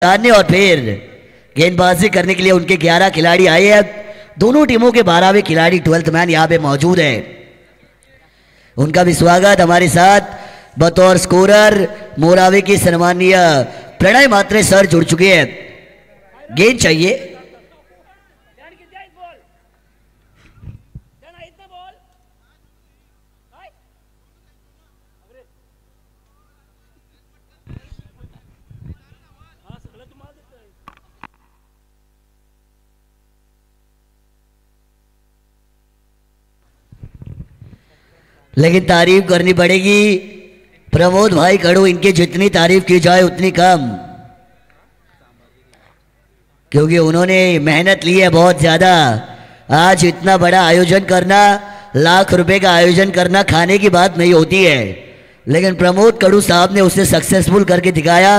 और फिर गेंदबाजी करने के लिए उनके 11 खिलाड़ी आए हैं। दोनों टीमों के 12वें खिलाड़ी 12th मैन यहाँ पे मौजूद है। उनका भी स्वागत। हमारे साथ बतौर स्कोरर मोरावे के सम्मानीय प्रणय मात्रे सर जुड़ चुके हैं। गेंद चाहिए। लेकिन तारीफ करनी पड़ेगी प्रमोद भाई खड़ो, इनकी जितनी तारीफ की जाए उतनी कम, क्योंकि उन्होंने मेहनत ली है बहुत ज्यादा। आज इतना बड़ा आयोजन करना, लाख रुपए का आयोजन करना खाने की बात नहीं होती है, लेकिन प्रमोद कड़ू साहब ने उसे सक्सेसफुल करके दिखाया।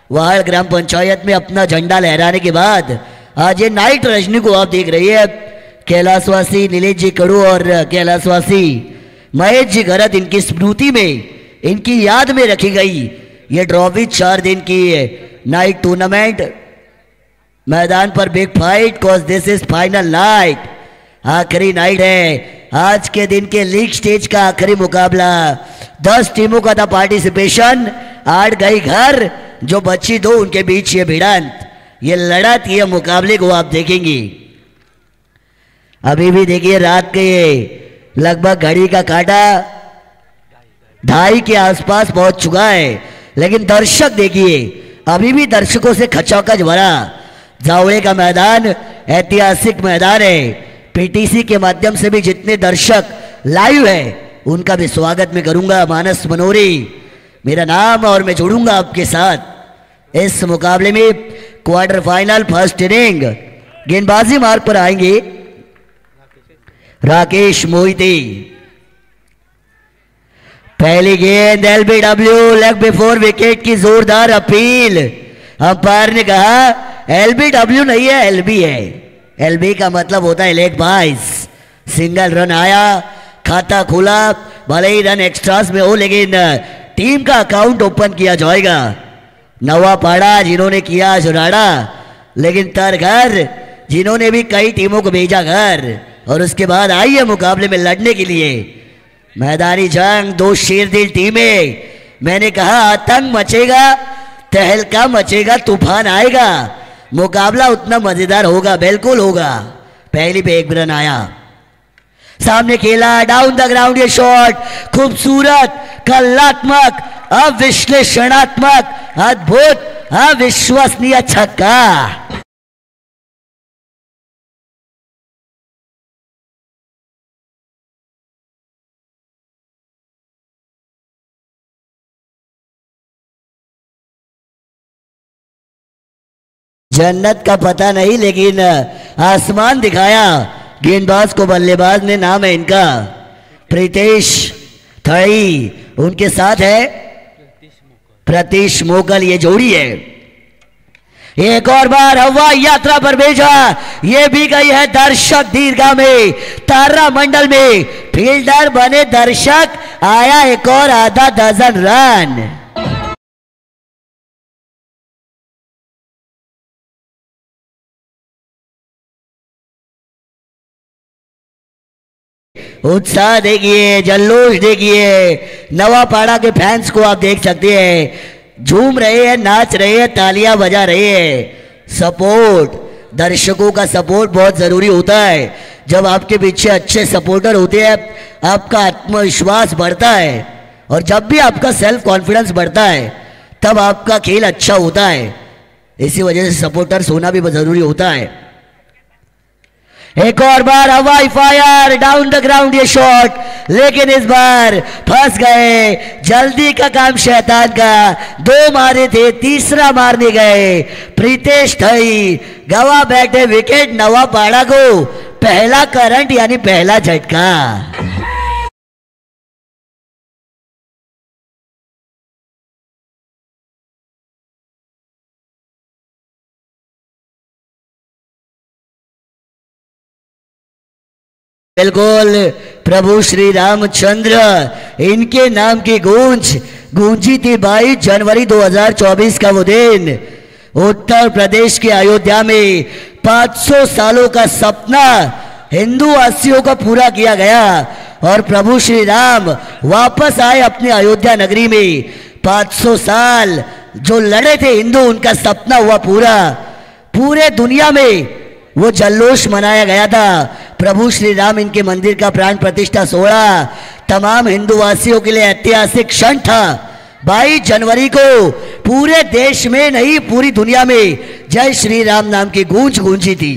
वाड़ ग्राम पंचायत में अपना झंडा लहराने के बाद आज ये नाइट रजनी को आप देख रही है। कैलाशवासी नीलेश जी कड़ू और कैलाशवासी महेश जी गरत, इनकी स्मृति में, इनकी याद में रखी गई ये ट्रॉफी। 4 दिन की नाइट टूर्नामेंट, मैदान पर big fight, cause this is final night. आखिरी नाइट है आज के दिन के लीग स्टेज का आखिरी मुकाबला। 10 टीमों का था पार्टिसिपेशन, 8 गई घर, जो बच्ची 2 उनके बीच ये भिड़ंत, ये लड़त, ये मुकाबले को आप देखेंगे। अभी भी देखिए रात के लगभग घड़ी का काटा 2:30 के आसपास पहुंच चुका है, लेकिन दर्शक देखिए अभी भी दर्शकों से खचाखच भरा। जावड़े का मैदान ऐतिहासिक मैदान है। पीटीसी के माध्यम से भी जितने दर्शक लाइव है उनका भी स्वागत मैं करूंगा। मानस मनोरी मेरा नाम, और मैं जुड़ूंगा आपके साथ इस मुकाबले में। क्वार्टर फाइनल फर्स्ट इनिंग, गेंदबाजी मार्ग पर आएंगे राकेश मोहिती। पहली गेंद एलबीडब्ल्यू, लेग बिफोर विकेट की जोरदार अपील। अंपायर ने कहा एलबीडब्ल्यू नहीं है, एलबी है। एलबी का मतलब होता है लेग बाइस। सिंगल रन आया, खाता खुला, भले ही रन एक्स्ट्रास में हो, लेकिन टीम का अकाउंट ओपन किया जाएगा। नवा पाड़ा जिन्होंने किया जुराड़ा, लेकिन तरघर जिन्होंने भी कई टीमों को भेजा घर, और उसके बाद आई है मुकाबले में लड़ने के लिए। मैदानी जंग, 2 शेरदिल टीमें। मैंने कहा आतंक मचेगा, तहलका मचेगा, तूफान आएगा, मुकाबला उतना मजेदार होगा, बिल्कुल होगा। पहली पे 1 रन आया, सामने खेला, डाउन द ग्राउंड ये शॉट, खूबसूरत, कलात्मक, अविश्लेषणात्मक, अद्भुत, अविश्वसनीय छक्का। जन्नत का पता नहीं, लेकिन आसमान दिखाया गेंदबाज को। बल्लेबाज ने नाम है इनका प्रीतेश थई, उनके साथ है प्रतीश मोकल, ये जोड़ी है। एक और बार हवाई यात्रा पर भेजा, ये भी गई है दर्शक दीर्घा में, तारा मंडल में। फील्डर बने दर्शक, आया एक और आधा डजन रन। उत्साह देखिए, जल्लोश देखिए, नवापाड़ा के फैंस को आप देख सकते हैं, झूम रहे हैं, नाच रहे हैं, तालियां बजा रहे हैं। सपोर्ट, दर्शकों का सपोर्ट बहुत जरूरी होता है। जब आपके पीछे अच्छे सपोर्टर होते हैं आपका आत्मविश्वास बढ़ता है, और जब भी आपका सेल्फ कॉन्फिडेंस बढ़ता है तब आपका खेल अच्छा होता है। इसी वजह से सपोर्टर्स होना भी बहुत जरूरी होता है। एक और बार हवाई फायर, डाउन द ग्राउंड ये शॉट, लेकिन इस बार फंस गए। जल्दी का काम शैतान का, 2 मारे थे, तीसरा मारने गए। प्रीतेश थई गवा बैठे विकेट। नवापाड़ा को पहला करंट यानी पहला झटका। बिल्कुल प्रभु श्री रामचंद्र, इनके नाम की गूंज गूंजी थी 22 जनवरी 2024 का वो दिन। उत्तर प्रदेश के अयोध्या में 500 सालों का सपना हिंदू वासियों का पूरा किया गया और प्रभु श्री राम वापस आए अपने अयोध्या नगरी में। 500 साल जो लड़े थे हिंदू, उनका सपना हुआ पूरा। पूरे दुनिया में वो जल्लोष मनाया गया था। प्रभु श्री राम इनके मंदिर का प्राण प्रतिष्ठा सोहरा तमाम हिंदू वासियों के लिए ऐतिहासिक क्षण था। 22 जनवरी को पूरे देश में नहीं, पूरी दुनिया में जय श्री राम नाम की गूंज गूंजी थी।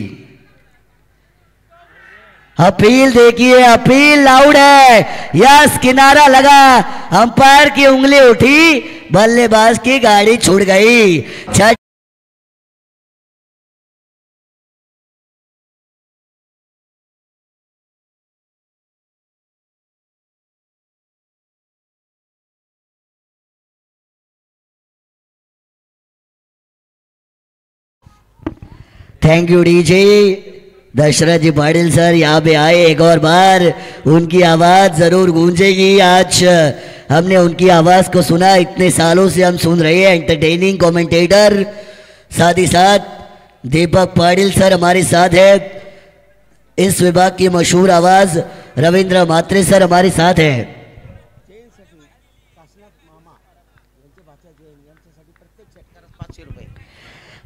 अपील देखिए, अपील लाउड है। यस, किनारा लगा, अंपायर की उंगली उठी, बल्लेबाज की गाड़ी छूट गई। Thank you DJ. Dashrath ji Patil sir यहाँ पे आए एक और बार, उनकी आवाज़ ज़रूर गूंजेगी। आज हमने उनकी आवाज़ को सुना, इतने सालों से हम सुन रहे हैं। एंटरटेनिंग कमेंटेटर, साथ ही साथ दीपक पाटिल सर हमारे साथ है। इस विभाग की मशहूर आवाज़ रविंद्र मात्रे सर हमारे साथ हैं।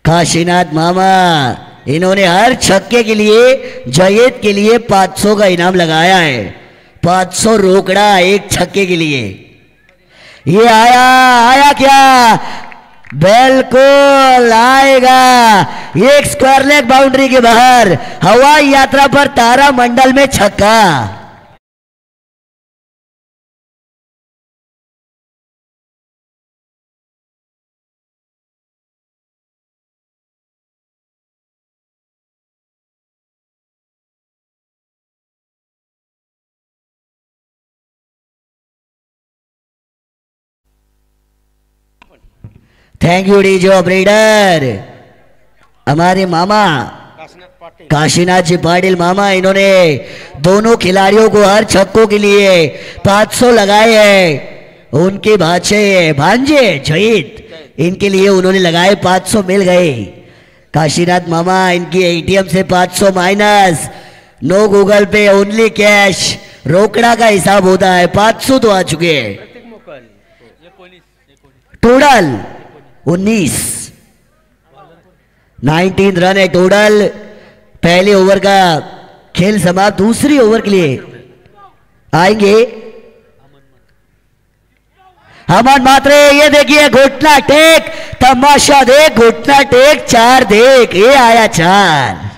काशीनाथ मामा, इन्होंने हर छक्के के लिए जयेद के लिए 500 का इनाम लगाया है। 500 रोकड़ा एक छक्के के लिए। ये आया क्या? बिल्कुल आएगा। एक स्क्वायर लेग बाउंड्री के बाहर, हवाई यात्रा पर तारा मंडल में छक्का। Thank you DJ operator. हमारे मामा काशीनाथ जी पाटिल मामा, इन्होंने दोनों खिलाड़ियों को हर छक्कों के लिए 500 लगाए हैं। उनके भांजे जयेद, इनके लिए उन्होंने लगाए 500 मिल गए। काशीनाथ मामा, इनकी एटीएम से 500 माइनस, नो गूगल पे, ओनली कैश, रोकड़ा का हिसाब होता है। 500 तो आ चुके हैं। टोटल 19 रन है टोटल। पहले ओवर का खेल समाप्त। दूसरी ओवर के लिए आएंगे अमन मात्रे। ये देखिए, घुटना टेक, तमाशा देख, घुटना टेक, 4 देख, ये आया 4।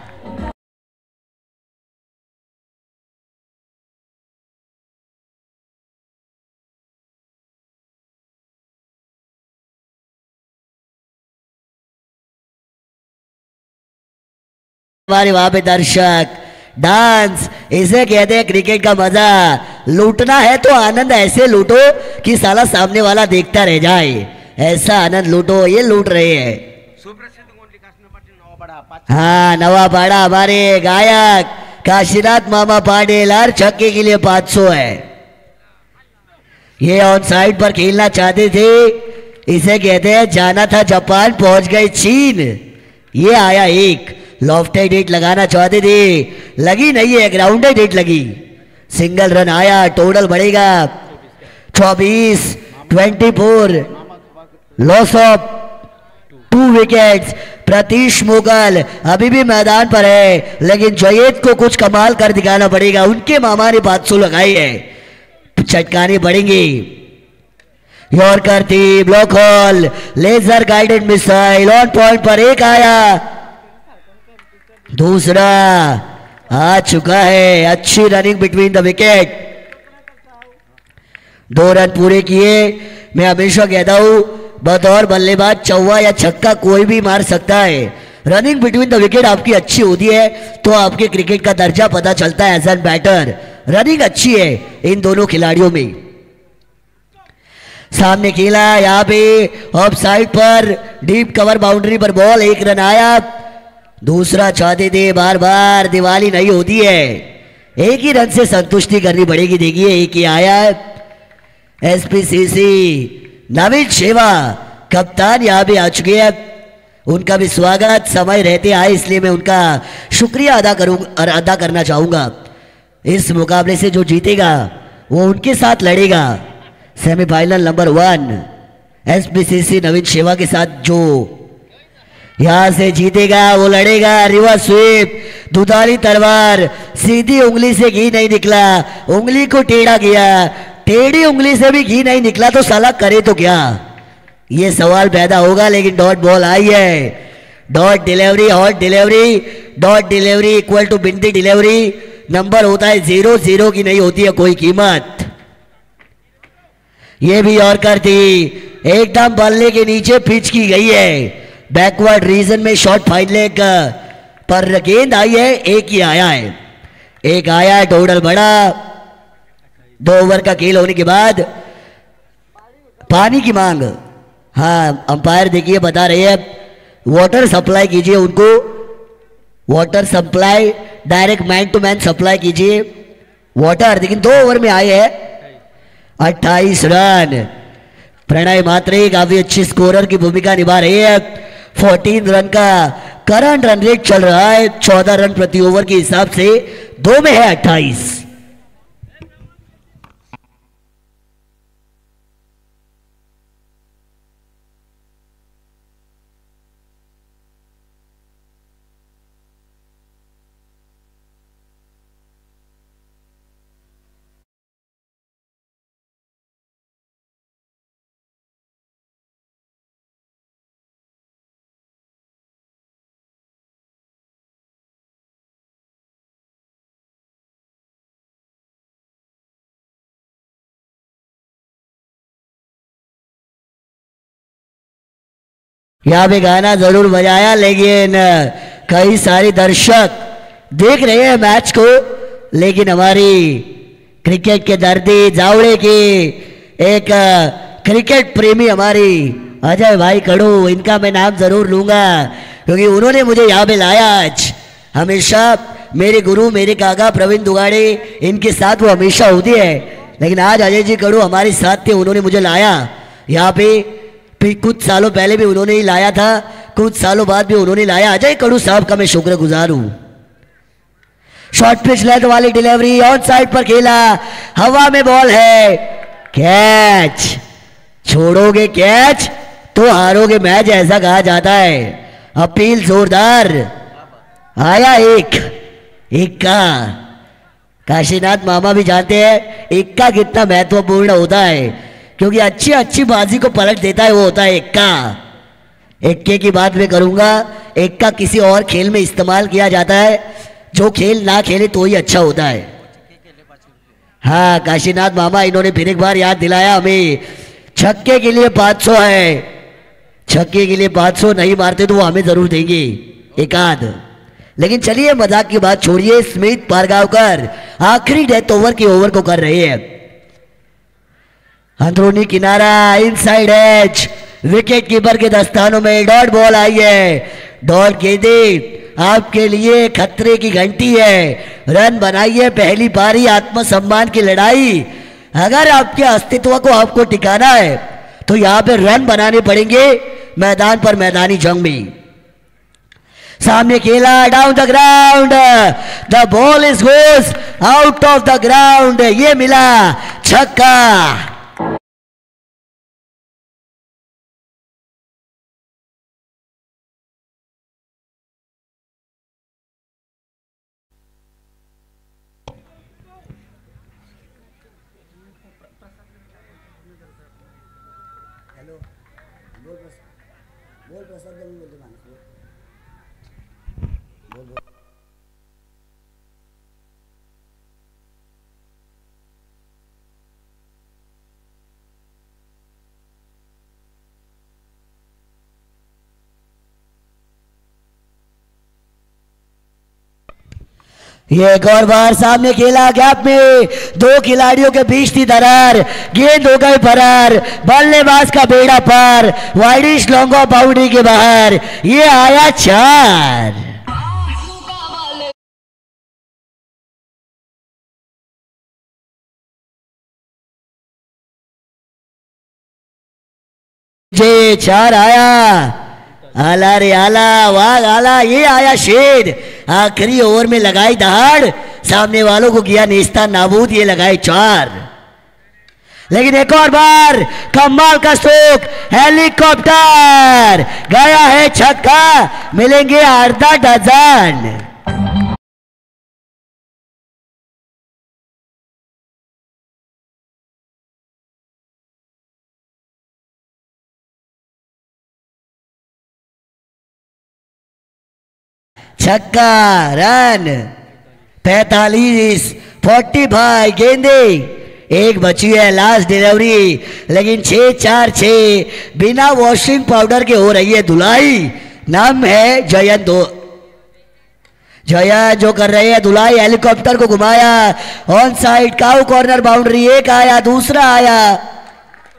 हमारे वहां पे दर्शक डांस, इसे कहते हैं क्रिकेट का मजा। लूटना है तो आनंद ऐसे लूटो कि साला सामने वाला देखता रह जाए, ऐसा आनंद लूटो। ये लूट रहे हैं। हाँ, नवापाड़ा हमारे गायक काशीनाथ मामा पाटिल, हर छक्के के लिए 500 है। ये ऑन साइड पर खेलना चाहते थे, इसे कहते हैं जाना था जापान, पहुंच गए चीन। ये आया एक। लॉफ्टेड हिट लगाना चाहते थे, लगी नहीं है, ग्राउंडेड हिट लगी। सिंगल रन आया, टोटल बढ़ेगा 24 loss of 2 wickets. Pratish Mogal अभी भी मैदान पर है, लेकिन जयेद को कुछ कमाल कर दिखाना पड़ेगा। उनके मामा ने 500 लगाई है, चटकाने पड़ेंगे। यॉर्कर थी, block hole, laser guided missile, on point पर एक आया, दूसरा आ चुका है। अच्छी running between the wicket, 2 run पूरे किए। मैं हमेशा कहता हूं, बतौर बल्लेबाज चौवा या छक्का कोई भी मार सकता है। रनिंग बिटवीन द विकेट आपकी अच्छी होती है तो आपके क्रिकेट का दर्जा पता चलता है एज एन बैटर। रनिंग अच्छी है इन दोनों खिलाड़ियों में। सामने खेला, यहाँ पे ऑफ साइड पर डीप कवर बाउंड्री पर बॉल, 1 रन आया। दूसरा चाहते थे, बार बार दिवाली नहीं होती है, एक ही रन से संतुष्टि करनी पड़ेगी। देखिए, एक ही आया। एसपीसीसी नवीन शेवा कप्तान यहाँ पे आ चुके हैं। उनका भी स्वागत समय रहते आए, इसलिए मैं उनका शुक्रिया अदा करना चाहूंगा। इस मुकाबले से जो जीतेगा वो उनके साथ लड़ेगा सेमीफाइनल नंबर 1 एसपीसीसी नवीन सेवा के साथ। जो यहां से जीतेगा वो लड़ेगा रिवर्स स्वीप, दुधारी तलवार, सीधी उंगली से घी नहीं निकला, उंगली को टेढ़ा किया, टेढ़ी उंगली से भी घी नहीं निकला तो साला करे तो क्या, ये सवाल पैदा होगा। लेकिन डॉट बॉल आई है, dot delivery, hot delivery, dot delivery equal to बिंदी डिलीवरी। नंबर होता है 0, 0 की नहीं होती है कोई कीमत। ये भी यॉर्कर थी, एकदम बल्ले के नीचे पिच की गई है, बैकवर्ड रीजन में शॉर्ट फाइन लेग पर गेंद आई है, एक ही आया है, एक आया है, टोटल बड़ा। 2 ओवर का खेल होने के बाद पानी की मांग, हाँ अंपायर देखिए बता रहे हैं वाटर सप्लाई कीजिए उनको, water supply direct man to man supply कीजिए वाटर। लेकिन 2 ओवर में आए हैं 28 रन। प्रणय मात्रे काफी अच्छी स्कोरर की भूमिका निभा रही है। 14 रन का करंट रन रेट चल रहा है, 14 रन प्रति ओवर के हिसाब से, 2 में है 28। यहां पे गाना जरूर बजाया, लेकिन कई सारे दर्शक देख रहे हैं मैच को। लेकिन हमारी क्रिकेट के दर्दी जावड़े की एक क्रिकेट प्रेमी हमारी अजय भाई कड़ू, इनका मैं नाम जरूर लूंगा क्योंकि उन्होंने मुझे यहाँ पे लाया आज। हमेशा मेरे गुरु, मेरे काका प्रवीण दुगाड़े, इनके साथ वो हमेशा होती है, लेकिन आज अजय जी कड़ू हमारे साथ थे, उन्होंने मुझे लाया यहाँ पे। कुछ सालों पहले भी उन्होंने ही लाया था, कुछ सालों बाद भी उन्होंने लाया। अजय कड़ू साहब का मैं शुक्रगुजार हूं। शॉर्ट पिच लेंथ वाली डिलीवरी, ऑन साइड पर खेला, हवा में बॉल है, कैच। छोड़ोगे कैच तो हारोगे मैच, ऐसा कहा जाता है। अपील जोरदार, आया एक का। काशीनाथ मामा भी जानते हैं एक का कितना महत्वपूर्ण होता है, क्योंकि अच्छी बाजी को पलट देता है, वो होता है इक्का। इक्के की बात मैं करूंगा, इक्का किसी और खेल में इस्तेमाल किया जाता है, जो खेल ना खेले तो ही अच्छा होता है। हाँ काशीनाथ मामा, इन्होंने फिर एक बार याद दिलाया हमें, छक्के के लिए 500 है, छक्के के लिए 500 नहीं मारते तो वो हमें जरूर देंगे एक आध। लेकिन चलिए मजाक की बात छोड़िए, स्मिथ पारगांवकर आखिरी डेथ ओवर के ओवर को कर रहे हैं। अंदरूनी किनारा, इनसाइड एज, विकेट कीपर के दस्तानों में डॉट बॉल आई है। डॉट गेंदे आपके लिए खतरे की घंटी है, रन बनाइए, पहली पारी आत्मसम्मान की लड़ाई। अगर आपके अस्तित्व को आपको टिकाना है तो यहां पे रन बनाने पड़ेंगे मैदान पर, मैदानी जंग में। सामने खेला, down the ground, the ball is goes out of the ground, ये मिला छक्का। ये एक और बार सामने खेला, गैप में 2 खिलाड़ियों के बीच थी दरार, गेंद हो गई फरार, बल्लेबाज का बेड़ा पार, वाइडिश लॉन्ग ऑफ बाउंड्री के बाहर, ये आया 4। जे 4 आया, आला रे आला, वाह आला, ये आया शेर। आखिरी ओवर में लगाई दहाड़, सामने वालों को किया नेस्ता नाबूद, ये लगाए 4। लेकिन एक और बार कमाल का स्ट्रोक, हेलीकॉप्टर गया है छक्का, मिलेंगे आधा डजन। छक्का, रन 45, 45 गेंदे, एक बची है लास्ट डिलीवरी, लेकिन 6-4-6 बिना वॉशिंग पाउडर के हो रही है धुलाई। नाम है जयंत जया जो कर रहे हैं धुलाई। हेलीकॉप्टर को घुमाया, on side cow corner boundary, एक आया दूसरा आया,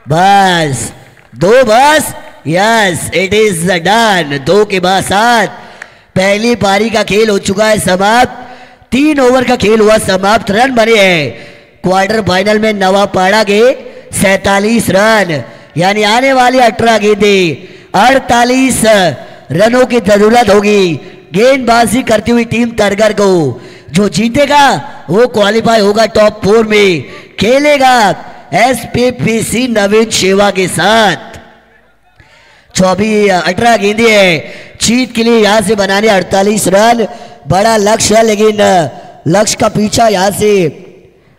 बस 2, बस यस इट इज डन। 2 के बाद 7। पहली पारी का खेल हो चुका है समाप्त, 3 ओवर का खेल हुआ समाप्त। रन बने हैं क्वार्टर फाइनल में नवापाड़ा के 47 रन, यानी आने वाली 18 गेंदे 48 रनों की जरूरत होगी गेंदबाजी करती हुई टीम तरगर को। जो जीतेगा वो क्वालिफाई होगा टॉप 4 में, खेलेगा एसपीपीसी नवीन शेवा के साथ। 18 गेंदे है, जीत के लिए यहां से बनाने 48 रन, बड़ा लक्ष्य है, लेकिन लक्ष्य का पीछा यहां से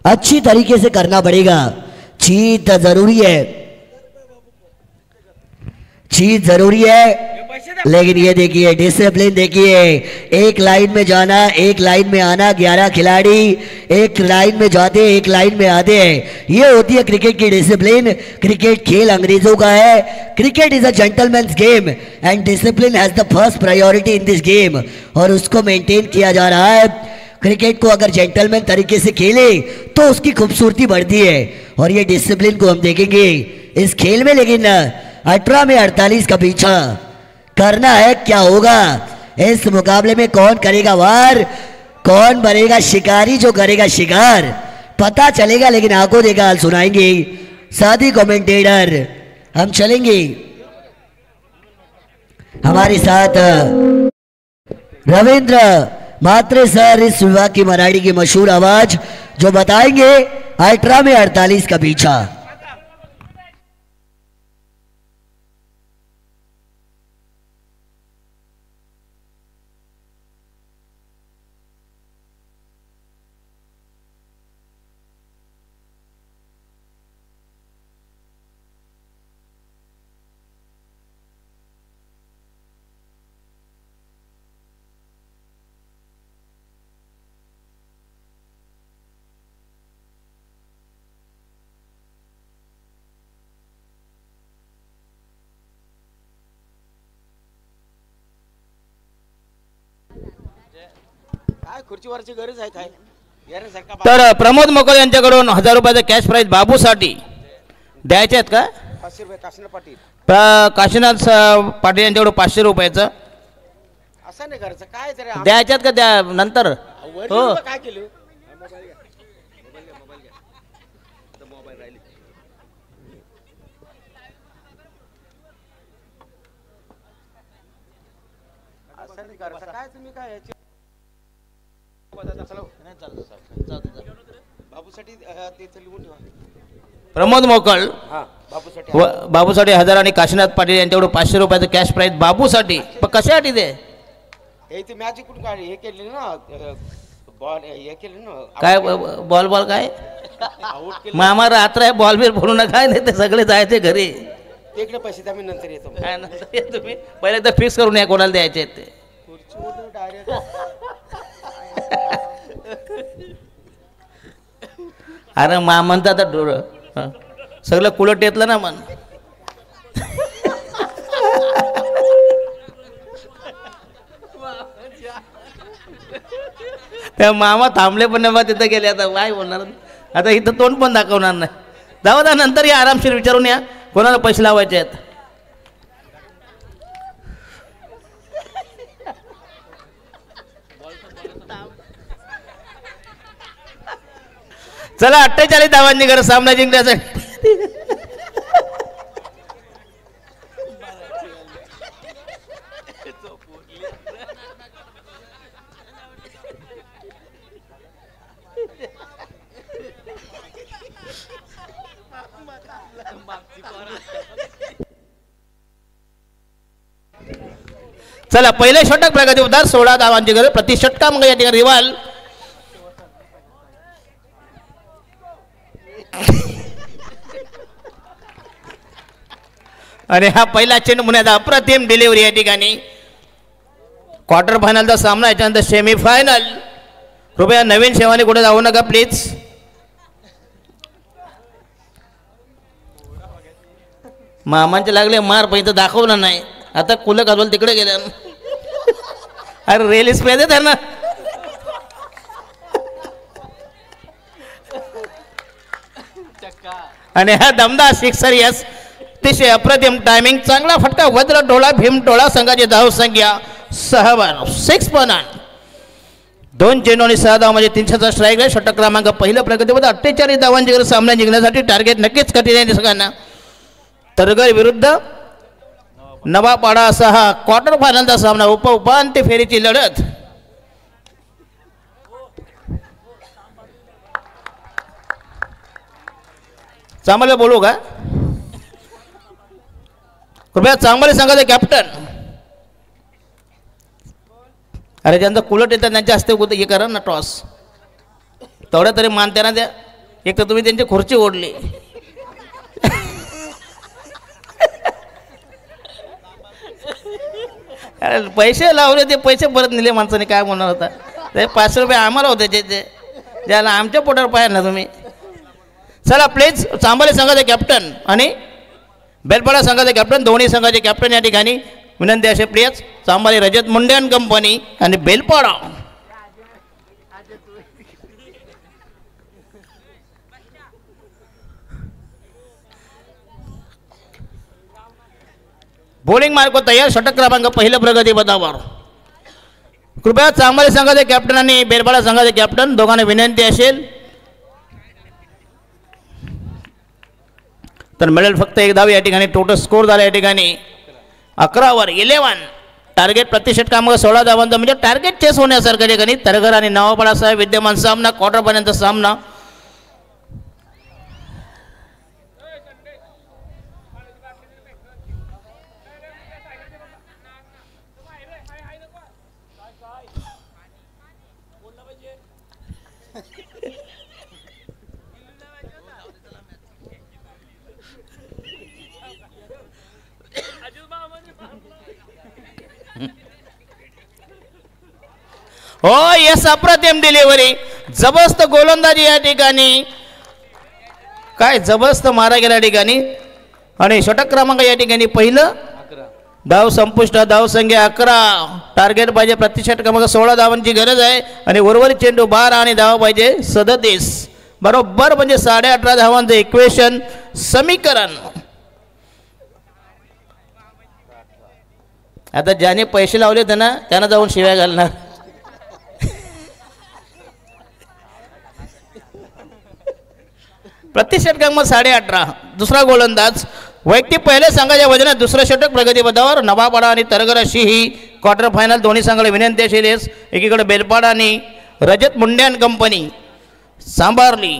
अच्छी तरीके से करना पड़ेगा। जीत जरूरी है, जीत जरूरी है, लेकिन ये देखिए डिसिप्लिन देखिए, एक लाइन में जाना एक लाइन में आना, 11 खिलाड़ी एक लाइन में जाते एक लाइन में आते हैं, ये होती है क्रिकेट की डिसिप्लिन। क्रिकेट खेल अंग्रेजों का है, cricket is a gentleman's game end discipline has the first priority in this game, और उसको मेंटेन किया जा रहा है। क्रिकेट को अगर जेंटलमैन तरीके से खेले तो उसकी खूबसूरती बढ़ती है, और ये डिसिप्लिन को हम देखेंगे इस खेल में। लेकिन 18 में 48 का पीछा करना है, क्या होगा इस मुकाबले में, कौन करेगा वार, कौन बनेगा शिकारी जो करेगा शिकार, पता चलेगा। लेकिन आंखों देखा हाल सुनाएंगे साथी कमेंटेटर, हम चलेंगे हमारे साथ रविंद्र मात्रे सर, इस विभाग की मराठी की मशहूर आवाज, जो बताएंगे 18 में 48 का पीछा। खुर्चीवरची गरज आहे काय? तर प्रमोद मोकळ यांच्याकडून 1000 रुपयाचा कॅश प्राइज बाबूसाठी द्यायचे आहेत का? 500 रुपये काशीनाथ पाटील. काशीनाथ पाटील यांच्याकडून 500 रुपयाचं असं नाही करायचं, काय तरी द्यायचे आहेत का? द्या नंतर. हो काय केलं? असं नाही करायचं, काय तुम्ही काय बाबूसाठी ते लिहून ठेवा. प्रमोद मोकळ बाबूसाठी 1000 आणि काशीनाथ पाटील यांच्याकडून 500 रुपयाचं कॅश प्राइज बाबूसाठी. पण कशासाठी ते? हे ते मॅच कुठून काढली, हे केले ना बॉल, हे केले ना काय बॉल बॉल काय मामा रात्र आहे, बॉल बिल बोलू नका, काय नाही ते सगळे जायचे घरी. तिकडे पैसे द्या, मी नंतर येतो. काय नंतर येतो तुम्ही, पहिले तर फिक्स करून या कोणाला द्यायचे आहेत ते. अरे मामन तर आता डोळं सगळं कुलट येतलं ना मन. त्या मामा थांबले पण नाही, तिथं गेले, आता काय बोलणार, आता इथं तोंड पण दाखवणार नाही. जाऊ द्या, नंतर या आरामशीर विचारून या कोणाला पैसे लावायचे आहेत. चला 48 धावांनी घर सामना जिंकण्यासाठी. चला पहिले षटक प्रगती उद्धार 16 धावांची गरज प्रति षटका मग या ठिकाणी रिवाल आणि हा पहिला चेंडू मुन्याचा अप्रतिम डिलिव्हरी या ठिकाणी क्वार्टर फायनलचा सामना याच्यानंतर सेमी फायनल कृपया नवीन सेवाने कुठे जाऊ नका प्लीज मामांचे लागले मार पैसे दाखवलं नाही आता कुलं घालवलं तिकडे गेल्या अरे रेल स्प्रे दे त्यांना आणि हा दमदार सिक्सर यस अतिशय अप्रतिम टायमिंग चांगला फटका वज्र टोळा भीम टोळा संघाची धाव संख्या 6 पण 2 चेंडू आणि 6 धाव म्हणजे 300चा स्ट्राईक आहे षटक क्रमांक पहिलं प्रगतीमध्ये 48 धावांची गरज सामना जिंकण्यासाठी टार्गेट नक्कीच कठीण आहे सगळ्यांना तरगर विरुद्ध नवापाडा असा हा क्वार्टर फायनलचा सामना उपांत्य फेरीची लढत चांगलं बोलू का कृपया चांगले संघाचे कॅप्टन अरे ज्यांचं कुलट येतात त्यांच्या हस्ते हे करा ना टॉस तेवढ्या तरी मानते ना द्या एक तर तुम्ही त्यांची खुर्ची ओढली अरे पैसे लावले ते पैसे परत नेले माणसाने काय म्हणणार होता ते 500 रुपये आम्हाला होते जे ज्याला आमच्या पोटावर पाहिजे ना तुम्ही चला प्लीज चांबले संघाचे कॅप्टन आणि बेलपाडा संघाचे कॅप्टन दोन्ही संघाचे कॅप्टन या ठिकाणी विनंती असे please Chambali Rajat Munde and company आणि बेलपाडा बॉलिंग मार्क तयार षटक क्रमांक पहिलं प्रगती पदावर कृपया चांबाली संघाचे कॅप्टन आणि बेलपाडा संघाचे कॅप्टन दोघांना विनंती असेल तर मिळेल फक्त एक धाव या ठिकाणी टोटल स्कोर झाला या ठिकाणी 11 वर 11 टार्गेट प्रति षटकामध्ये 16 धावांचा म्हणजे टार्गेट चेस होण्यासारखं ठिकाणी तरगर आणि नवापाडा साहेब विद्यमान सामना क्वार्टर पर्यंत सामना हो यस अप्रतिम डिलिव्हरी जबरदस्त गोलंदाजी या ठिकाणी काय जबरदस्त मारा गेल्या ठिकाणी आणि षटक क्रमांक या ठिकाणी पहिलं धाव संपुष्ट धाव संख्या 11 टार्गेट पाहिजे प्रति षटकामध्ये 16 धावांची गरज आहे आणि उर्वरित चेंडू 12 आणि धाव पाहिजे 37 बरोबर म्हणजे 18.5 धावांचं इक्वेशन समीकरण आता ज्याने पैसे लावले त्यांना जाऊन शिव्या घालणार प्रति षटकामध्ये 18.5 दुसरा गोलंदाज वैयक्तिक पहिले संघाच्या वजनात दुसरं षटक प्रगती पदावर नवापाडा आणि तरगर अशी ही क्वार्टर फायनल दोन्ही संघाला विनंती असेल एकीकडे बेलपाडा आणि रजत मुंडे अँड कंपनी सांभारली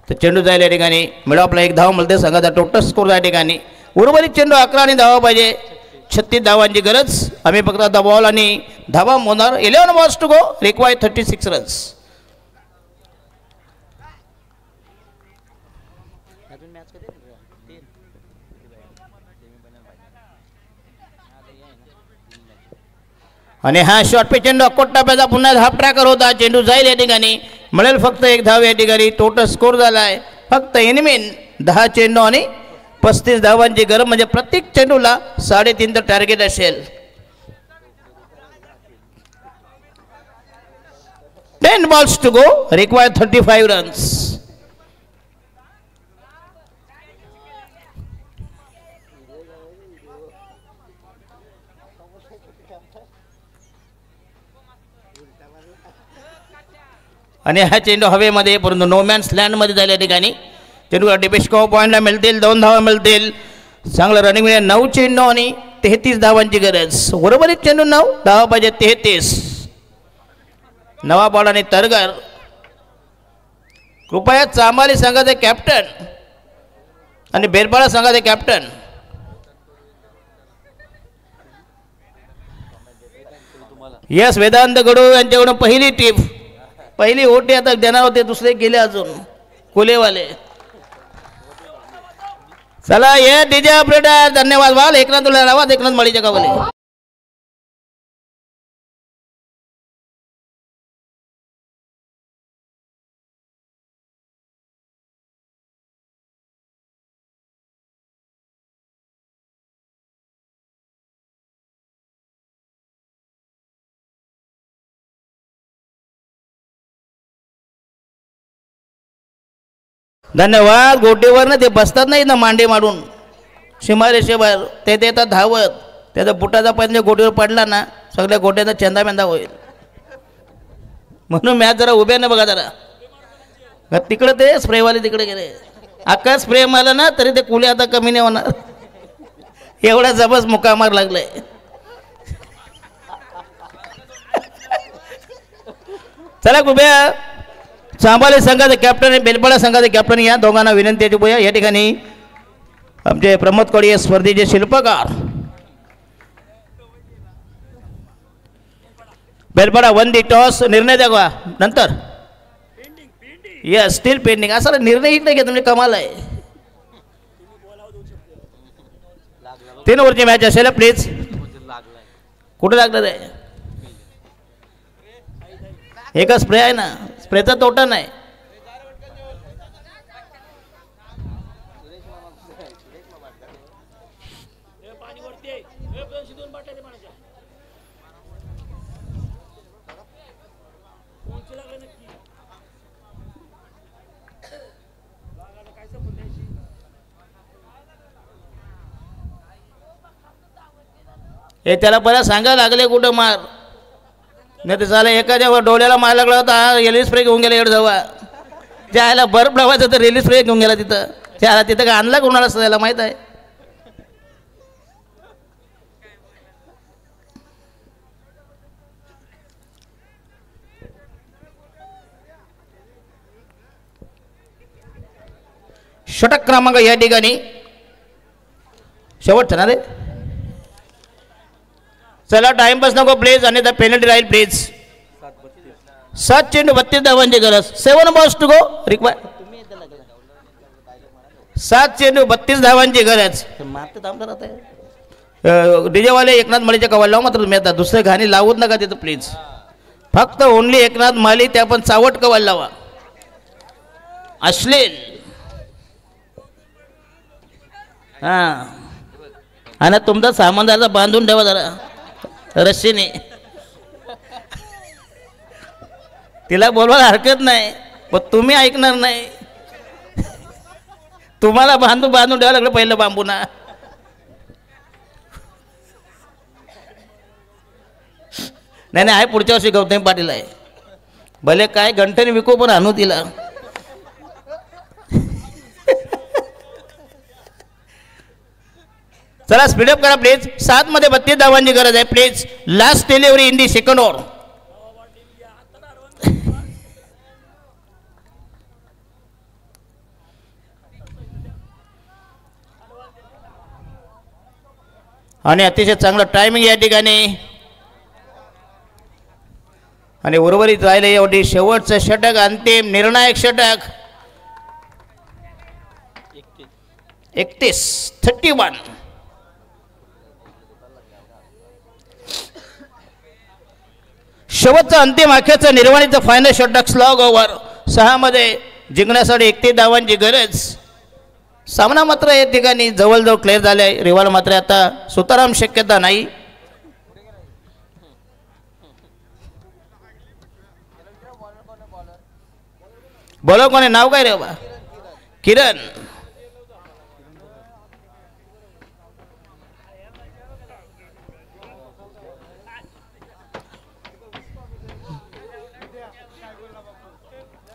तर चेंडू जायला या ठिकाणी मिळो आपला एक धाव मिळते संघाचा टोटल स्कोर या ठिकाणी उर्वरित चेंडू 11 आणि धावा पाहिजे 36 धावांची गरज आम्ही फक्त दबावल आणि धावा मोजणार 11 balls to go require 36 runs आणि हा शॉर्ट पे चेंडू अकोट टप्प्याचा पुन्हा हाफ ट्रॅकर होता चेंडू जाईल या ठिकाणी मिळेल फक्त एक धाव या ठिकाणी टोटल स्कोर झाला आहे फक्त एनिमीन 10 चेंडू आणि 35 धावांची गरज म्हणजे प्रत्येक चेंडूला 3.5 टार्गेट असेल 10 balls to go require 35 runs आणि हा चेंडू हवेमध्ये परंतु नो मॅन्स लँडमध्ये झाल्या ठिकाणी चेंडू डिपेस्को पॉईंटला मिळतील 2 धावा मिळतील. चांगलं रनिंग मिळेल. 9 चेंडू आणि 33 धावांची गरज. उर्वरित चेंडू 9 धावा पाहिजे 33. नवा बॉल आणि तरगर. कृपया चांबाली संघाचे कॅप्टन आणि बेरबाळा संघाचे कॅप्टन यस वेदांत गडू यांच्याकडून पहिली टीप पहिली ओटी आता देणार होते. दुसरे गेले अजून कुलेवाले. चला ये डीजे ऑपरेटर धन्यवाद. वाल एकनाथ तुला आवाज एकनाथ माळीच्या गावाले. धन्यवाद. गोटीवर ना ते बसतात नाही ना मांडे मारून सीमारेषेवर ते देतात धावत. त्याचा बुटाचा पाय गोटीवर पडला ना सगळ्या गोट्याचा चेंदा मेंदा होईल. म्हणून मॅच जरा उभ्या ना बघा जरा. तिकडे ते स्प्रेवाले तिकडे गेले. अख्खा स्प्रे मारला ना तरी ते कुले आता कमी नाही होणार. एवढा जबरदस्त मुकामार लागलाय. चला कृपया चांबाले संघाचे कॅप्टन आणि बेलपाडा संघाचे कॅप्टन या दोघांना विनंती आहे. बघूया या ठिकाणी आमचे प्रमोद कोळी स्पर्धेचे शिल्पकार. बेलपाडा 1 दी टॉस. निर्णय द्या नंतर. Yes steel pending. असा निर्णय इकडे घ्या तुम्ही. कमाल आहे. 3 ओव्हरची मॅच असेल प्लीज. कुठे लागलं आहे. एका स्प्रे आहे ना. स्प्रेचा तोटा नाही. हे त्याला पहिला सांगायला लागले कुठं मार नाही तर झालं. एखाद्या डोळ्याला मार लागला होता. रेल्वे स्प्रे घेऊन गेला एवढं जवळ. ज्याला बर्फ लावायचं तर रेल्वे स्प्रे घेऊन गेला तिथं. त्याला तिथं का आणला कोणाला त्याला माहीत आहे. षटक क्रमांक या ठिकाणी शेवटचा ना रे. चला टाइमपास नको प्लीज. आणि द पेनल्टी राहील प्लीज. 7 चेंडू 32 धावांची गरज. 7 बॉल्स टू गो रिक्वायर. 7 चेंडू 32 धावांची गरज. डीजेवाले एकनाथ माळीच्या कवाल लावू मात्र तुम्ही आता दुसरे गाणी लावूच नका तिथं प्लीज. फक्त ओनली एकनाथ माळी. ते आपण चावट कवाल लावा. अश्लील. हां आणि तुमचा सामान जरा बांधून ठेवा जरा रस्सीने. तिला बोलवायला हरकत नाही पण तुम्ही ऐकणार नाही. तुम्हाला बांधून ठेवायला लागलं पहिलं बांबू ना. नाही आहे पुढच्या वर्षी गौतम पाटील आहे. भले काय घंटेने विकू पण आणू तिला. चला स्पीडअप करा प्लीज. 7 मध्ये 32 धावांची गरज आहे please. Last delivery in the second over. आणि अतिशय चांगलं टायमिंग या ठिकाणी. आणि उर्वरित राहिले एवढी शेवटचं षटक. अंतिम निर्णायक षटक. 31 शेवटचं अंतिम अखेरचं निर्वाणीचं फायनल षटक. Slog over. 6 मध्ये जिंकण्यासाठी 31 धावांची गरज. सामना मात्र या ठिकाणी जवळजवळ क्लिअर झाले आहे. रिवाल मात्र आता सुताराम शक्यता नाही. बोलो कोणी नाव काय रे बाबा. किरण.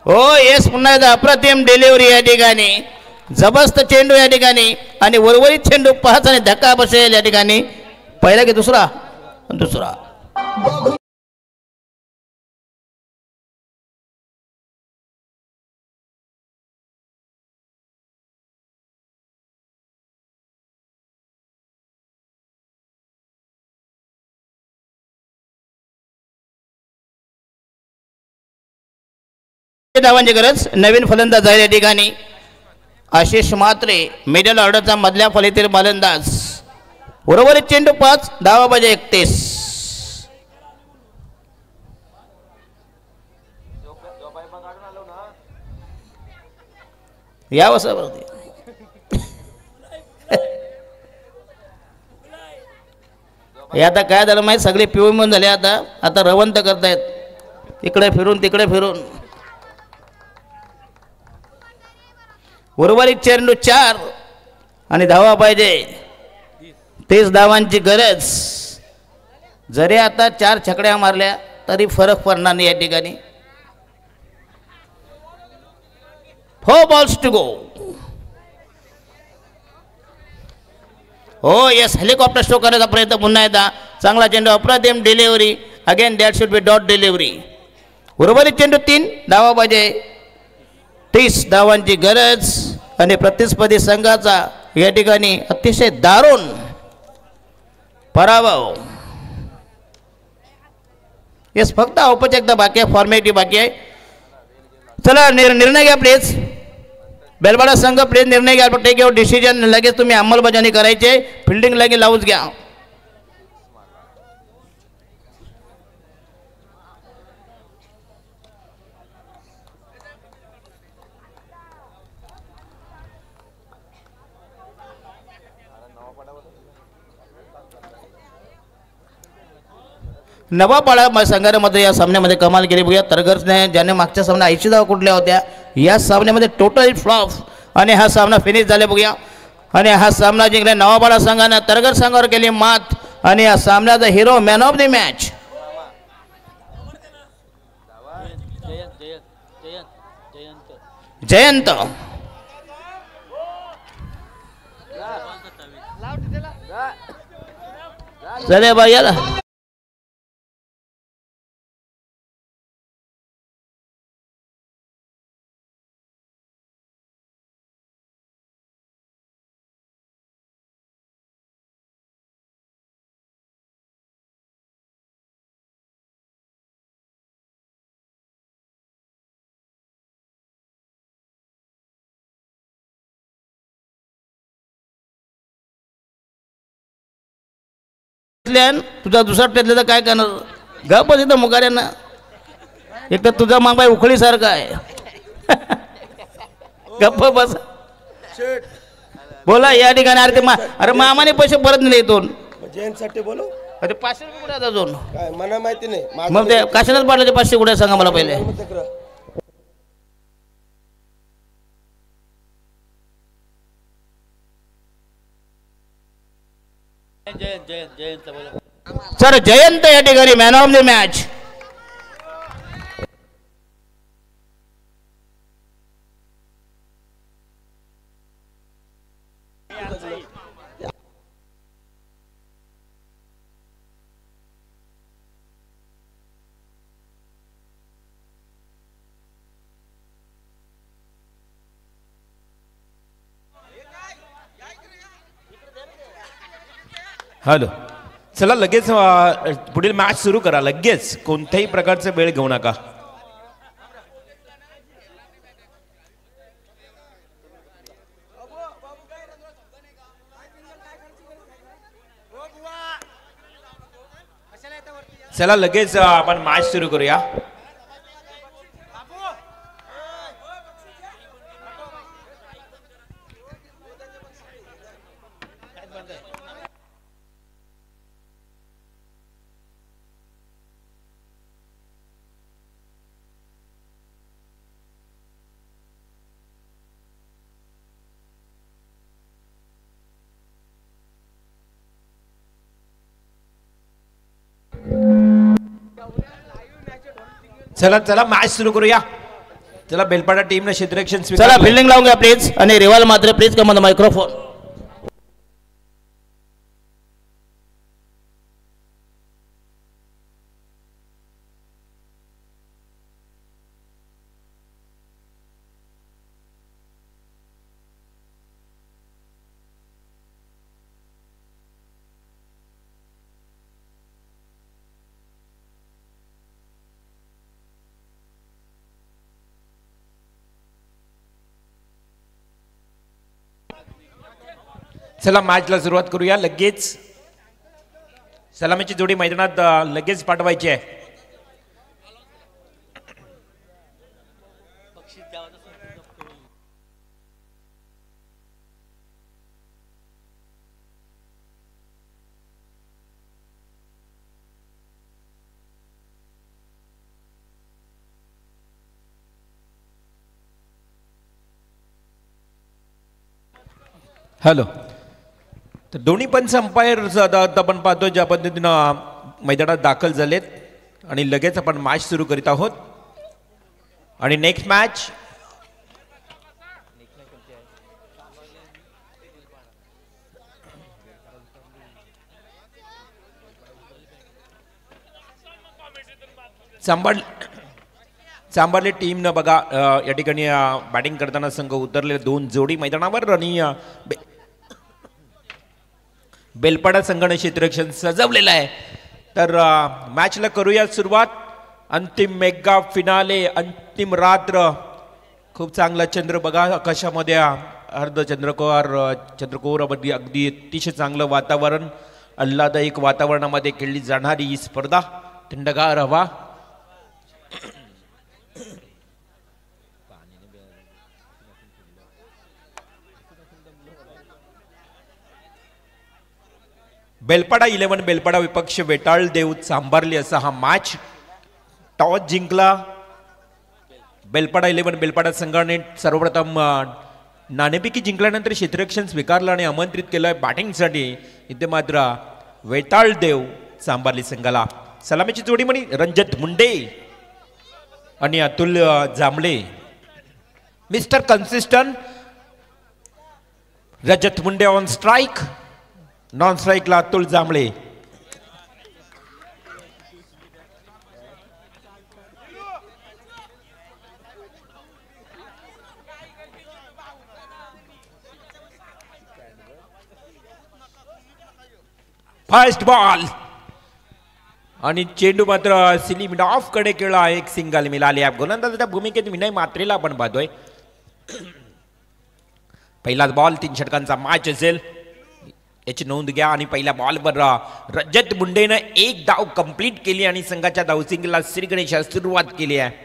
हो येस पुन्हा एकदा अप्रतिम डिलिव्हरी या ठिकाणी जबरदस्त चेंडू या ठिकाणी आणि उर्वरित चेंडू पाच आणि धक्का बसेल या ठिकाणी पहिला की दुसरा दुसरा धावांची गरज नवीन फलंदाज आहे या ठिकाणी आशिष म्हात्रे मिडल ऑर्डरचा मधल्या फलीतील फलंदाज उर्वरित चेंडू 5 धावा पाहिजे 31 या वसावरती हे आता काय झालं माहिती सगळे पिवळी झाले आता रवंत करतायत इकडे फिरून तिकडे फिरून उर्वरित चेंडू 4 आणि धावा पाहिजे 30 धावांची गरज जरी आता 4 छकड्या मारल्या तरी फरक पडणार नाही या ठिकाणी 4 बॉल्स टू गो हो येस हेलिकॉप्टर स्ट्रोक करण्याचा प्रयत्न पुन्हा एकदा चांगला चेंडू अप्रतिम delivery again that should be dot delivery उर्वरित चेंडू 3 धावा पाहिजे 30 धावांची गरज आणि प्रतिस्पर्धी संघाचा या ठिकाणी अतिशय दारुण पराभव येस फक्त औपचारिकता बाकी आहे फॉर्मॅलिटी बाकी आहे चला निर्णय घ्या प्लीज बेलवाडा संघ प्लीज निर्णय घ्या टेक युअर डिसिजन लगेच तुम्ही अंमलबजावणी करायचे फिल्डिंग लगेच लावूच घ्या नवापाडा संघामध्ये या सामन्यामध्ये कमाल केली बघूया तरगरने ज्याने मागच्या सामन्यात 80 धावा कुठल्या होत्या या सामन्यामध्ये टोटल फ्लॉप आणि हा सामना फिनिश झाले बघूया आणि हा सामना जिंकले नवापाडा संघाने तरगर संघावर केली मात आणि या सामन्याचा hero man of the match Jayant चले बाई याला तुझा दुसरा टेतले तर काय करणार गप तिथं मुकाऱ्यांना एक तर तुझा मागबाई उखळी सारखा आहे गप्प बस बोला या ठिकाणी अरे मामाने पैसे परत नेले इथून जयंतसाठी बोलू अरे 500 रुपये कुठे अजून काय मला माहिती नाही मग ते काशानच पाडले 500 कुठे सांगा मला पहिले सर जयंत या ठिकाणी man of the match hello चला लगेच पुढील मॅच सुरू करा लगेच कोणत्याही प्रकारचे वेळ घेऊ नका चला लगेच आपण मॅच सुरू करूया चला चला मॅच सुरू करूया चला बेलपाडा टीमने क्षेत्ररक्षण चला स्वीकारलं. फिल्डिंग लावून घ्या प्लीज आणि रिवाल मात्र please come on the microphone. चला मॅचला सुरुवात करूया लगेच. सलामीची जोडी मैदानात लगेच पाठवायची आहे. हॅलो. तर दोन्ही पण अंपायर आपण पाहतो ज्या पद्धतीनं मैदानात दाखल झालेत आणि लगेच आपण मॅच सुरू करीत आहोत. आणि नेक्स्ट मॅच चांभारली टीमनं बघा या ठिकाणी बॅटिंग करताना संघ उतरले 2 जोडी मैदानावर आणि बेलपाडा संघाने क्षेत्ररक्षण सजवलेलं आहे. तर मॅचला करूया सुरुवात. अंतिम मेगा फिनाले, अंतिम रात्र. खूप चांगला चंद्र बघा आकाशामध्ये अर्ध चंद्रकोर अगदी अतिशय चांगलं वातावरण, आल्हाददायक वातावरणामध्ये खेळली जाणारी ही स्पर्धा. थंडगार हवा. बेलपाडा 11 बेलपाडा विपक्ष वेटाळ देव चांभारली असा हा मॅच. टॉस जिंकला बेलपाडा 11 बेलपाडा संघाने. सर्वप्रथम नाणेफेकी जिंकल्यानंतर क्षेत्ररक्षण स्वीकारलं आणि आमंत्रित केलंय बॅटिंगसाठी. इथे मात्र वेताळ देव चांभारली संघाला. सलामीची जोडी म्हणी रणजित मुंडे आणि Atul Jambhale. Mister consistent Rajat Munde on strike, non स्ट्राईकला अतुल जांभळे. फर्स्ट बॉल आणि चेंडू मात्र सिली मिड ऑफ कडे केला. एक सिंगल मिळाली. गोलंदाजाच्या भूमिकेत विनय मात्रेला आपण पाहतोय. पहिलाच बॉल 3 षटकांचा मॅच असेल याची नोंद घ्या. आणि पहिल्या बॉलवर रजत मुंडेनं 1 धाव कंप्लीट केली आणि संघाच्या धावसंख्येला श्रीगणेशा सुरुवात केली आहे.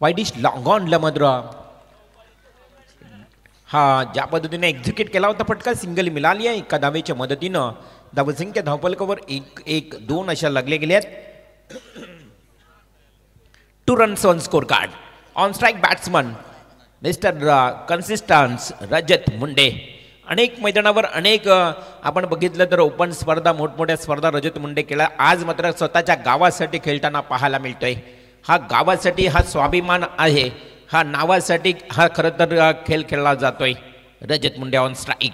वाईडिश लॉंग ऑनला मात्र हा ज्या पद्धतीने एक्झिक्यूट केला होता फटका सिंगल मिळाली आहे. एका धावेच्या मदतीनं धावसंख्या धावफलकावर 1-1-2 अशा लागले गेले आहेत. 2 runs on score card. On strike batsman mister consistence Rajat Munde. अनेक मैदानावर अनेक आपण बघितलं तर ओपन स्पर्धा मोठमोठ्या स्पर्धा रजत मुंडे केला. आज मात्र स्वतःच्या गावासाठी खेळताना पाहायला मिळतोय. हा गावासाठी हा स्वाभिमान आहे. हा नावासाठी हा खरं तर खेळ खेळला जातोय. रजत मुंडे ऑन स्ट्राईक.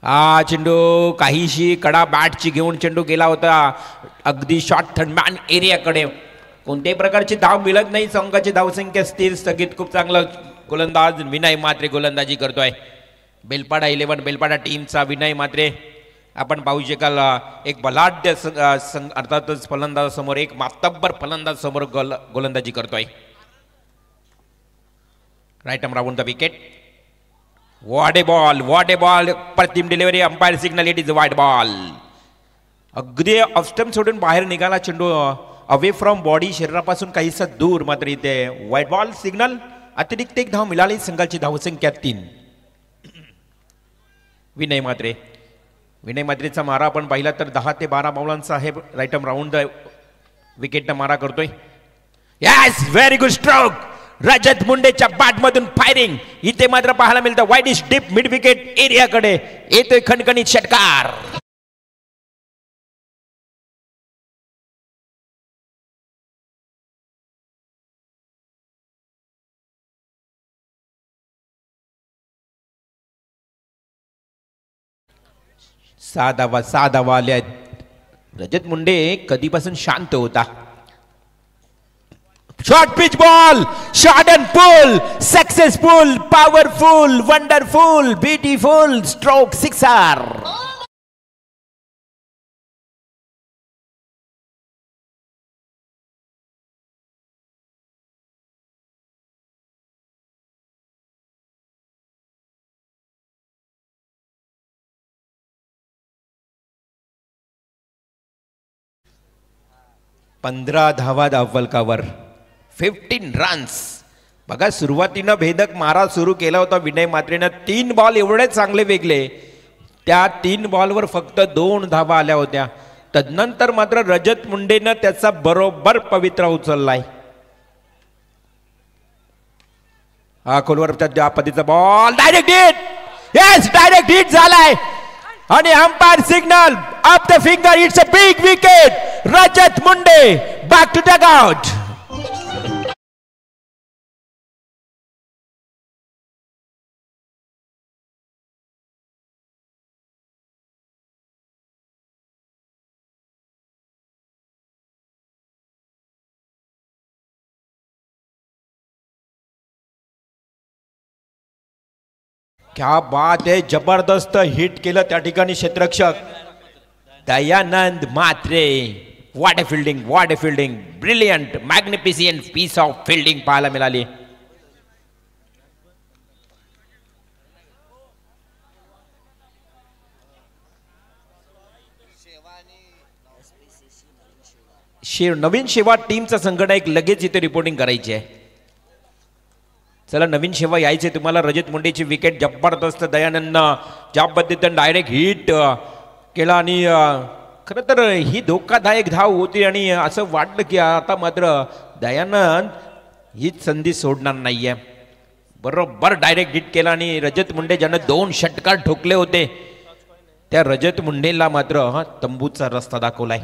हा चेंडू काहीशी कडा बॅटची घेऊन चेंडू गेला होता अगदी शॉर्ट थर्डमॅन एरियाकडे. कोणत्याही प्रकारची धाव मिळत नाही. संघाची धावसंख्या स्थिर स्थगित. खूप चांगलं गोलंदाज विनय मात्रे गोलंदाजी करतोय. बेलपाडा 11 बेलपाडा टीमचा विनय मात्रे आपण पाहू शकाल. एक बलाढ्य अर्थातच फलंदाजासमोर एक मातब्बर फलंदाज समोर गोलंदाजी करतोय. Right arm round the wicket. What a ball. प्रतिम delivery. Umpire signal it is wide ball. अगदी ऑफस्टंप सोडून बाहेर निघाला चेंडू. अवे फ्रॉम बॉडी, शरीरापासून काहीसा दूर. मात्र इथे वाईड बॉल सिग्नल. अतिरिक्त 1 धाव मिळाली. संघाची धावसंख्या 3. विनय मात्रेचा मारा आपण पाहिला तर 10 ते 12 बॉलांचा आहे. राईट आर्म राऊंड द विकेटनं मारा करतोय. Yes, very good stroke. Rajat मुंडेच्या बॅटमधून फायरिंग. इथे मात्र पाहायला मिळतं वाईडिश डीप मिड विकेट एरियाकडे येतोय खणखणीत षटकार. सहा धावा आल्या आहेत. रजत मुंडे कधीपासून शांत होता. Short pitch ball, short and pull, successful, powerful, wonderful, beautiful stroke, sixer. पंधरा धावा धावफलकावर, 15 रन्स. बघा सुरुवातीनं भेदक मारा सुरू केला होता विनय म्हात्रेनं. 3 बॉल एवढे चांगले वेगले, त्या 3 बॉलवर फक्त 2 धावा आल्या होत्या. तदनंतर मात्र रजत मुंडेनं त्याचा बरोबर पवित्रा उचललाय. हा खोलवर त्या पद्धतीचा ball direct hit. Yes, direct hit झालाय आणि umpire signal up the finger. It's a big wicket. Rajat Munde back to dugout. क्या बात है, जबरदस्त हिट केलं त्या ठिकाणी क्षेत्ररक्षक Dayanand Mhatre. What a fielding, brilliant, magnificent piece of fielding पाहायला मिळाली. नवीन शेवा टीमचा संघटक लगेच इथे रिपोर्टिंग करायची आहे. चला नवीन शेवा यायचे तुम्हाला. रजत मुंडेची विकेट जबरदस्त दयानंदनं ज्या पद्धतीनं डायरेक्ट हिट केला आणि खरं तर ही धोकादायक धाव होती आणि असं वाटलं की आता मात्र दयानंद हीच संधी सोडणार नाहीये. बरोबर डायरेक्ट हिट केला आणि रजत मुंडे ज्यानं 2 षटकार ठोकले होते त्या रजत मुंडेला मात्र तंबूचा रस्ता दाखवलाय.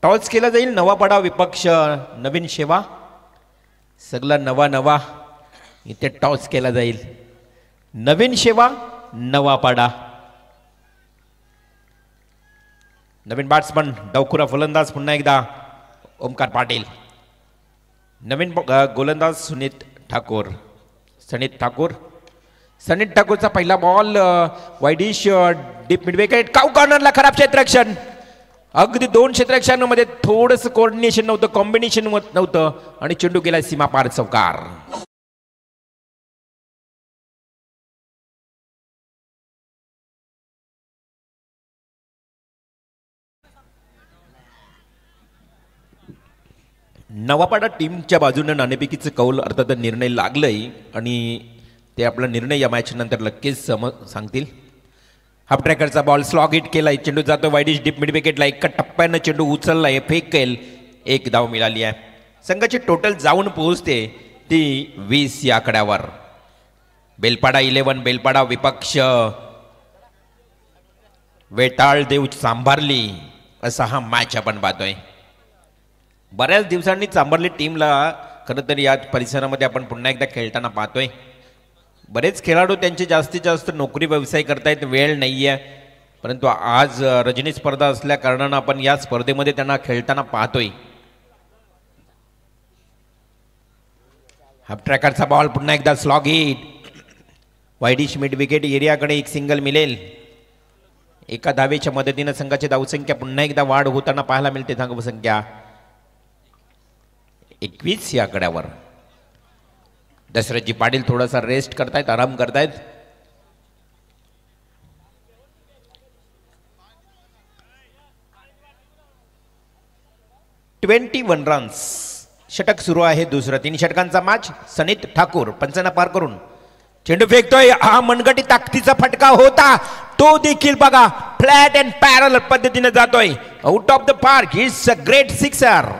टॉस केला जाईल. नवापाडा विपक्ष नवीन शेवा. सगळा नवा इथे टॉस केला जाईल. नवीन शेवा नवापाडा. नवीन बॅट्समन डावखुरा फलंदाज पुन्हा एकदा ओमकार पाटील. नवीन गोलंदाज सुनीत ठाकूरचा पहिला ball wideish deep mid wicket. Cow कॉर्नरला खराब क्षेत्ररक्षण. अगदी 2 क्षेत्ररक्षणांमध्ये थोडंसं कोऑर्डिनेशन नव्हतं, कॉम्बिनेशन नव्हतं आणि चेंडू गेला सीमा पार चौकार. नवापाडा टीमच्या बाजूने नाणेफेकीचं कौल अर्थात निर्णय लागलंय आणि ते आपला निर्णय या मॅच नंतर लगेच सांगतील. हाफ ट्रॅकरचा बॉल स्लॉग हिट केलाय. चेंडू जातो वाईडिश डीप मिड विकेटला. एका टप्प्यानं चेंडू उचललाय, फेकेल. 1 धाव मिळाली आहे. संघाची टोटल जाऊन पोहोचते ती 20 या आकड्यावर. बेलपाडा 11, बेलपाडा विपक्ष वेताळ देव चांभारली असा हा मॅच आपण पाहतोय. बऱ्याच दिवसांनी चांभारली टीमला खरं तर या परिसरामध्ये आपण पुन्हा एकदा खेळताना पाहतोय. बरेच खेळाडू त्यांचे जास्तीत जास्त नोकरी व्यवसाय करतायत, वेळ नाही आहे. परंतु आज रजनी स्पर्धा असल्या कारणानं आपण या स्पर्धेमध्ये त्यांना खेळताना पाहतोय. हाफ ट्रॅकरचा बॉल पुन्हा एकदा slog hit. Wideish mid wicket एरियाकडे 1 सिंगल मिळेल. एका धावेच्या मदतीनं संघाची धावसंख्या पुन्हा एकदा वाढ होताना पाहायला मिळते. धावसंख्या 21 या आकड्यावर. दशरथजी पाटील थोडासा रेस्ट करतायत, आराम करतायत. $21 रन्स. षटक सुरू आहे दुसरं. 3 षटकांचा मॅच. सनीत ठाकूर 55 पार करून चेंडू फेकतोय. हा मनगटी ताकदीचा फटका होता तो देखील बघा फ्लॅट अँड पॅरल पद्धतीने जातोय out of the park. It's a great sixer.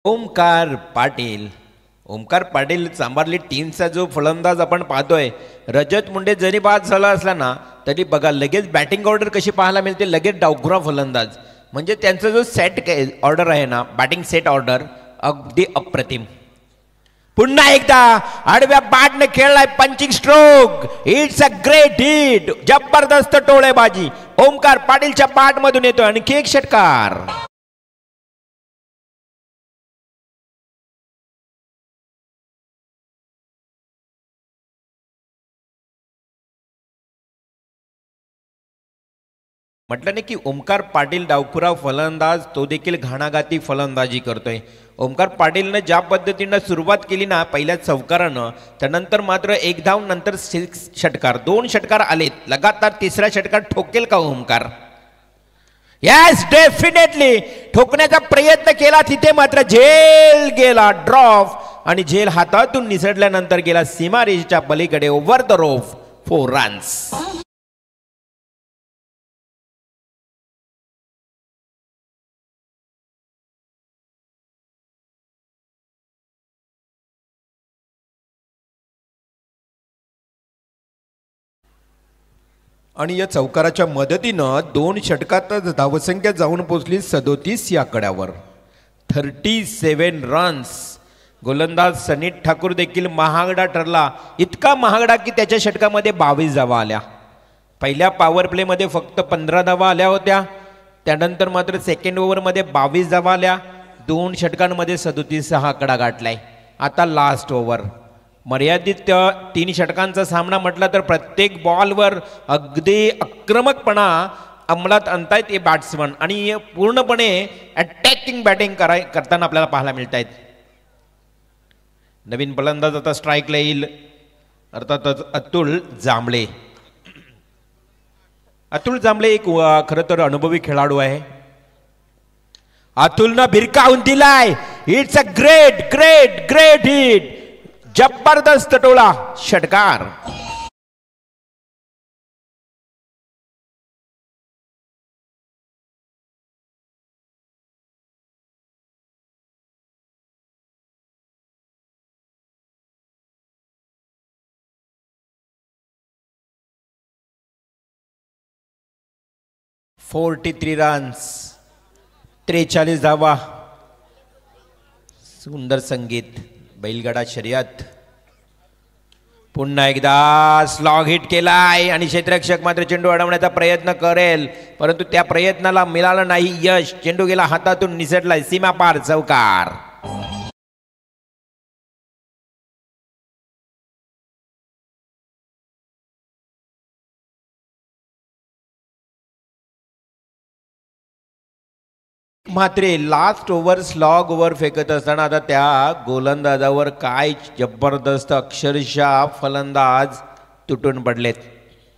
Omkar Patil Chambharli टीमचा जो फलंदाज आपण पाहतोय. रजत मुंडे जरी बाद झाला असला ना तरी बघा लगेच बॅटिंग ऑर्डर कशी पाहायला मिळते. लगेच डावखुरा फलंदाज म्हणजे त्यांचा जो सेट ऑर्डर आहे ना बॅटिंग सेट ऑर्डर अगदी अप्रतिम. पुन्हा एकदा आडव्या बॅटने खेळलाय punching stroke. It's a great hit. जबरदस्त टोळेबाजी ओमकार पाटीलच्या बॅट मधून येतोय. आणखी एक षटकार. म्हटलं नाही की ओमकार पाटील डावखुरा फलंदाज तो देखील घाणाघाती फलंदाजी करतोय. ओमकार पाटीलनं ज्या पद्धतीनं सुरुवात केली ना पहिल्या चौकारानं त्यानंतर मात्र एक धाव नंतर 6 षटकार 2 षटकार आलेत. लगातार तिसरा षटकार ठोकेल का ओमकार? यस डेफिनेटली ठोकण्याचा प्रयत्न केला तिथे मात्र झेल गेला ड्रॉप आणि झेल हातातून निसटल्यानंतर गेला सीमारेषेच्या पलीकडे ओव्हर द रोफ 4 रन्स. आणि या चौकाराच्या मदतीनं 2 षटकातच धावसंख्या जाऊन पोहोचली 37 या आकड्यावर. 37 रन्स. गोलंदाज सनी ठाकूर देखील महागडा ठरला. इतका महागडा की त्याच्या षटकामध्ये 22 धावा आल्या. पहिल्या पॉवर प्लेमध्ये फक्त 15 धावा आल्या होत्या. त्यानंतर मात्र सेकंड ओव्हरमध्ये 22 धावा आल्या. 2 षटकांमध्ये 37 हा आकडा गाठलाय. आता लास्ट ओव्हर मर्यादित 3 षटकांचा सामना म्हटला तर प्रत्येक बॉलवर अगदी आक्रमकपणा अंमलात आणतायत हे बॅट्समन आणि पूर्णपणे अटॅकिंग बॅटिंग करताना आपल्याला पाहायला मिळत आहेत. नवीन फलंदाज आता स्ट्राईकला येईल अर्थातच अतुल जांभळे. अतुल जांभळे एक खरं तर अनुभवी खेळाडू आहे. अतुलनं भिरकावून दिलाय. It's a great great great hit. जबरदस्त टोळा षटकार. (43 रन्स 43 धावा. सुंदर संगीत बैलगाडा शर्यत. पुन्हा एकदा स्लॉग हिट केलाय आणि क्षेत्ररक्षक मात्र चेंडू अडवण्याचा प्रयत्न करेल परंतु त्या प्रयत्नाला मिळालं नाही यश. चेंडू गेला हातातून निसटलाय. सीमा पार चौकार. मात्र लास्ट ओव्हर स्लॉग ओव्हर फेकत असताना आता त्या गोलंदाजावर काय जबरदस्त अक्षरशः फलंदाज तुटून पडलेत.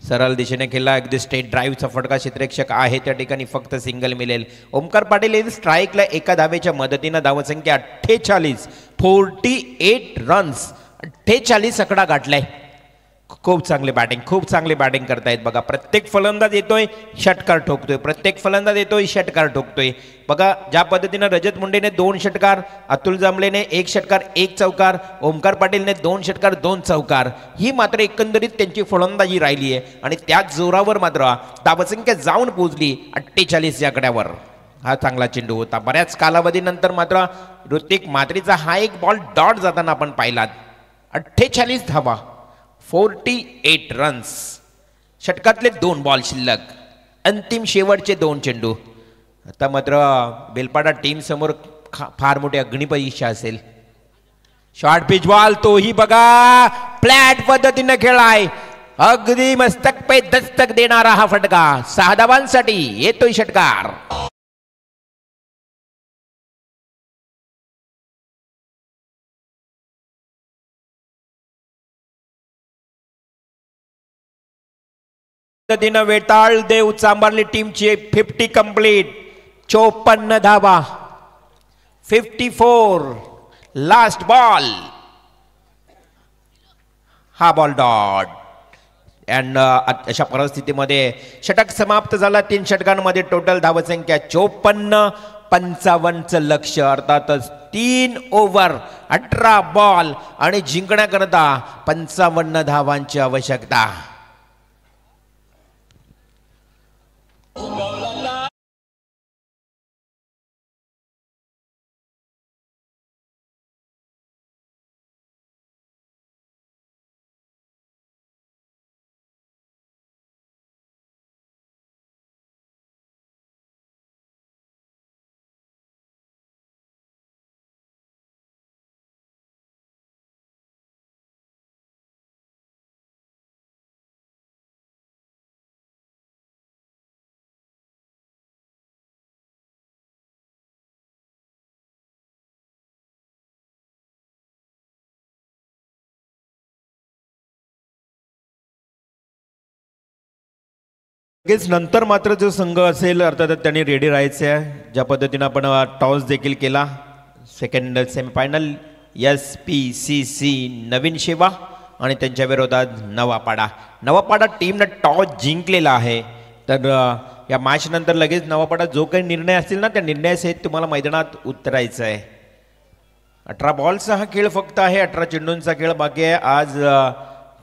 सरळ दिशेने खेळला. अगदी स्ट्रेट ड्राईव्हचा फटका क्षेत्ररक्षक आहे त्या ठिकाणी फक्त सिंगल मिळेल. ओमकार पाटील येईल स्ट्राईकला एका धावेच्या मदतीनं धावसंख्या 48 रन्स 48 आकडा गाठलाय. खूप चांगली बॅटिंग करतायत बघा. प्रत्येक फलंदाज येतोय षटकार ठोकतोय. प्रत्येक फलंदाज येतोय षटकार ठोकतोय बघा. ज्या पद्धतीनं रजत मुंडेने 2 षटकार, अतुल जांभळेने 1 षटकार 1 चौकार, ओमकार पाटीलने 2 षटकार 2 चौकार ही मात्र एकंदरीत त्यांची फलंदाजी राहिली आहे आणि त्याच जोरावर मात्र धावसंख्या जाऊन पोहोचली 48 या आकड्यावर. हा चांगला चेंडू होता. बऱ्याच कालावधीनंतर मात्र ऋतिक मात्रेचा हा एक बॉल डॉट जाताना आपण पाहिलात. 48 धावा 48 रन्स. षटकातले 2 बॉल शिल्लक. अंतिम शेवटचे 2 चेंडू. आता मात्र बेलपाडा टीम समोर फार मोठी अग्निपरीक्षा असेल. शॉर्ट पिच बॉल तोही बघा फ्लॅट पद्धतीने खेळाय. अगदी मस्तक पे दस्तक देणारा हा फटका. 6 धावांसाठी येतोय षटकार. पद्धतीनं वेताळ देव चांभारली टीमची 50 कंप्लीट. 54 धावा 54 लास्ट बॉल, हा बॉल डॉट. अँड अशा परिस्थितीमध्ये षटक समाप्त झाला. 3 षटकांमध्ये टोटल धावसंख्या 54-55चं लक्ष्य, अर्थातच 3 ओव्हर 18 बॉल आणि जिंकण्याकरता 55 धावांची आवश्यकता. लगेच नंतर मात्र जो संघ असेल अर्थात त्यांनी रेडी राहायचे आहे. ज्या पद्धतीनं आपण टॉस देखील केला. सेकंड सेमीफायनल SPCC नवीन शेवा आणि त्यांच्या विरोधात नवापाडा टीमनं टॉस जिंकलेला आहे. तर या मॅच नंतर लगेच नवापाडा जो काही निर्णय असतील ना त्या निर्णयासहित तुम्हाला मैदानात उतरायचं आहे. 18 बॉलचा हा खेळ फक्त आहे, 18 चेंडूंचा खेळ बाकी आहे. आज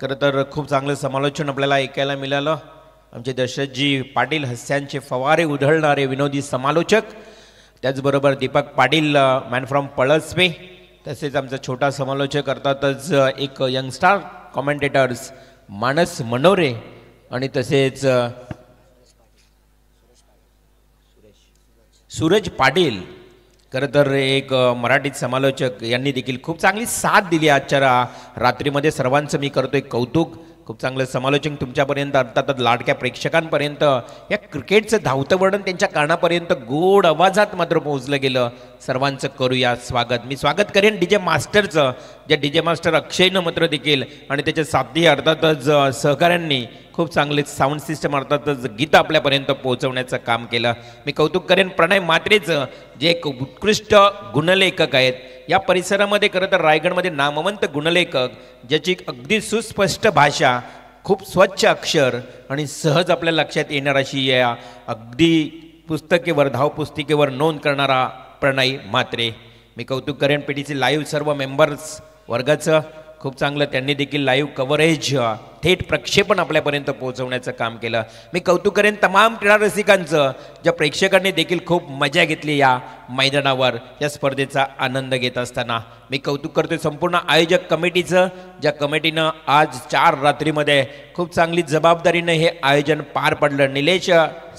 खरं तर खूप चांगलं समालोचन आपल्याला ऐकायला मिळालं. आमचे दशरथजी पाटील हास्यांचे फवारे उधळणारे विनोदी समालोचक, त्याचबरोबर दीपक पाटील मॅन फ्रॉम पळसपे, तसेच आमचा छोटा समालोचक अर्थातच एक यंगस्टार कॉमेंटेटर्स मानस मनोरे आणि तसेच सूरज पाटील, खरं तर एक मराठी समालोचक, यांनी देखील खूप चांगली साथ दिली आजच्या रात्रीमध्ये. सर्वांचं मी करतोय कौतुक. खूप चांगलं समालोचन तुमच्यापर्यंत अर्थातच लाडक्या प्रेक्षकांपर्यंत या क्रिकेटचं धावतं वर्णन त्यांच्या कानापर्यंत गोड आवाजात मात्र पोहोचलं गेलं. सर्वांचं करूया स्वागत. मी स्वागत करेन DJ मास्टरचं, ज्या DJ मास्टर अक्षयनं मात्र देखील आणि त्याच्या साथी अर्थातच सहकाऱ्यांनी खूप चांगले साऊंड सिस्टम अर्थातच गीत आपल्यापर्यंत पोहोचवण्याचं काम केलं. मी कौतुक करेन प्रणय म्हात्रेचं, जे एक उत्कृष्ट गुणलेखक आहेत. या परिसरामध्ये खरं तर रायगडमध्ये नामवंत गुणलेखक, ज्याची अगदी सुस्पष्ट भाषा, खूप स्वच्छ अक्षर आणि सहज आपल्या लक्षात येणार अशी या अगदी पुस्तकेवर धावपुस्तिकेवर नोंद करणारा प्रणय म्हात्रे. मी कौतुक करेन PTC लाईव्ह सर्व मेंबर्स वर्गाचं. खूप चांगलं त्यांनी देखील लाईव्ह कव्हरेज, थेट प्रक्षेपण आपल्यापर्यंत पोहोचवण्याचं काम केलं. मी कौतुक करेन तमाम क्रीडा रसिकांचं, ज्या प्रेक्षकांनी देखील खूप मजा घेतली या मैदानावर या स्पर्धेचा आनंद घेत असताना. मी कौतुक करतोय संपूर्ण आयोजक कमिटीचं, ज्या कमिटीनं आज 4 रात्रीमध्ये खूप चांगली जबाबदारीनं हे आयोजन पार पडलं. निलेश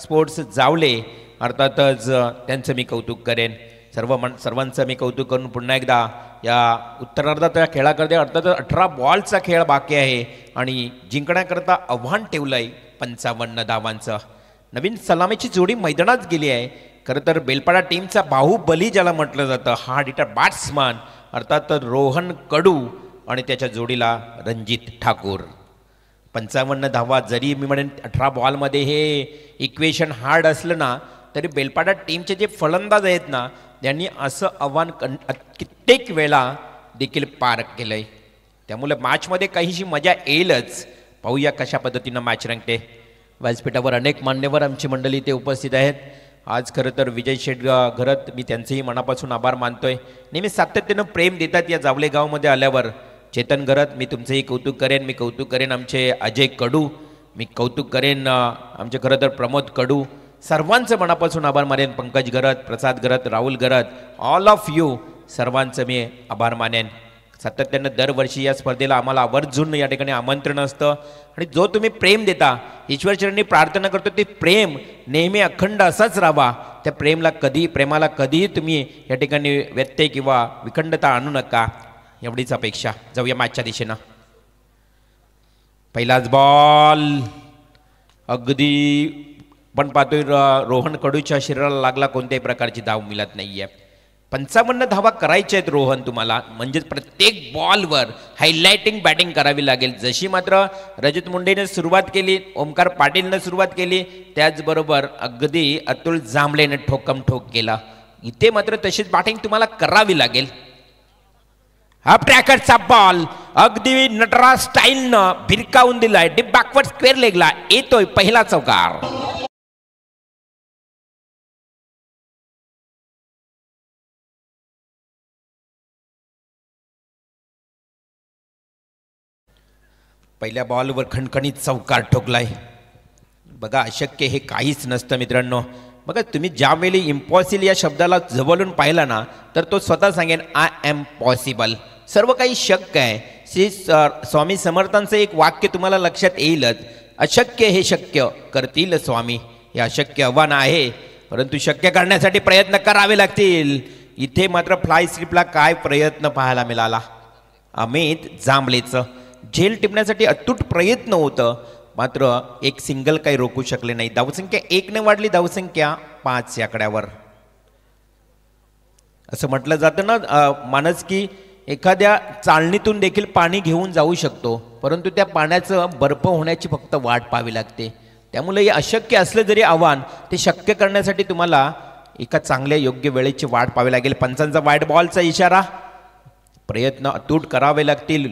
स्पोर्ट्स जावले अर्थातच त्यांचं मी कौतुक करेन. सर्वांचं मी कौतुक करून पुन्हा एकदा या उत्तरार्धात या खेळाकरता अर्थातच 18 बॉलचा खेळ बाकी आहे आणि जिंकण्याकरता आव्हान ठेवलं आहे 55 धावांचं. नवीन सलामीची जोडी मैदानात गेली आहे. खरं तर बेलपाडा टीमचा बाहुबली ज्याला म्हटलं जातं, हार्ड हिटर बॅट्समन अर्थात रोहन कडू आणि त्याच्या जोडीला रणजित ठाकूर. 55 धावा, जरी मी म्हणेन 18 बॉलमध्ये हे इक्वेशन हार्ड असलं ना तरी बेलपाडा टीमचे जे फलंदाज आहेत ना त्यांनी असं आव्हान कित्येक वेळा देखील पार केलंय. त्यामुळे मॅचमध्ये काहीशी मजा येईलच. पाहूया कशा पद्धतीनं मॅच रंगते. व्यासपीठावर अनेक मान्यवर आमची मंडळी इथे उपस्थित आहेत. आज खरं तर विजय शेठ घरत, मी त्यांचेही मनापासून आभार मानतोय. नेहमी सातत्यानं प्रेम देतात या जावले गावमध्ये आल्यावर. चेतन घरत, मी तुमचंही कौतुक करेन. मी कौतुक करेन आमचे अजय कडू, मी कौतुक करेन आमचे खरं तर प्रमोद कडू. सर्वांचं मनापासून आभार मानेन. पंकज घरत, प्रसाद घरत, राहुल घरत, ऑल ऑफ यू सर्वांचं मी आभार मानेन. सातत्यानं दरवर्षी या स्पर्धेला आम्हाला आवर्जून या ठिकाणी आमंत्रण असतं आणि जो तुम्ही प्रेम देता, ईश्वरचरणी प्रार्थना करतो ते प्रेम नेहमी अखंड असाच राहावा. त्या प्रेमाला कधीही तुम्ही या ठिकाणी व्यत्यय किंवा विखंडता आणू नका, एवढीच अपेक्षा. जाऊया मॅचच्या दिशेनं. पहिलाच बॉल अगदी पण पाहतोय रोहन कडूच्या शरीराला लागला, कोणत्याही प्रकारची धाव मिळत नाहीये. 55 धावा करायच्या आहेत रोहन तुम्हाला, म्हणजेच प्रत्येक बॉलवर हायलायटिंग बॅटिंग करावी लागेल. जशी मात्र रजत मुंडेने सुरुवात केली, ओमकार पाटीलनं सुरुवात केली, त्याचबरोबर अगदी अतुल जांभळेने ठोकम ठोक केला. इथे मात्र तशीच बॅटिंग तुम्हाला करावी लागेल. अप ट्रॅकरचा बॉल अगदी नटराज स्टाईलनं भिरकावून दिलाय. डीप बॅकवर्ड स्क्वेअर लेगला येतोय पहिला चौकार. पहिल्या बॉलवर खणखणीत चौकार ठोकलाय. बघा अशक्य हे काहीच नसतं मित्रांनो. बघा तुम्ही ज्यावेळी इम्पॉसिबल या शब्दाला जवळून पाहिला ना तर तो स्वतः सांगेन आय एम पॉसिबल. सर्व काही शक्य आहे. श्री स्वामी समर्थांचं एक वाक्य तुम्हाला लक्षात येईलच. अशक्य हे शक्य करतील स्वामी. हे अशक्य आव्हान आहे परंतु शक्य करण्यासाठी प्रयत्न करावे लागतील. इथे मात्र फ्लाय स्लिपला काय प्रयत्न पाहायला मिळाला. अमित जांभळेचं झेल टिपण्यासाठी अतूट प्रयत्न होतं मात्र एक सिंगल काही रोखू शकले नाही. धावसंख्या 1 ने वाढली. धावसंख्या 5 या आकड्यावर. असं म्हटलं जातं ना माणूस की एखाद्या चाळणीतून देखील पाणी घेऊन जाऊ शकतो परंतु त्या पाण्याचं बर्फ होण्याची फक्त वाट पाहावी लागते. त्यामुळे हे अशक्य असलं जरी आव्हान ते शक्य करण्यासाठी तुम्हाला एका चांगल्या योग्य वेळेची वाट पाहावी लागेल. पंचांचा वाईड बॉलचा इशारा. प्रयत्न अतूट करावे लागतील.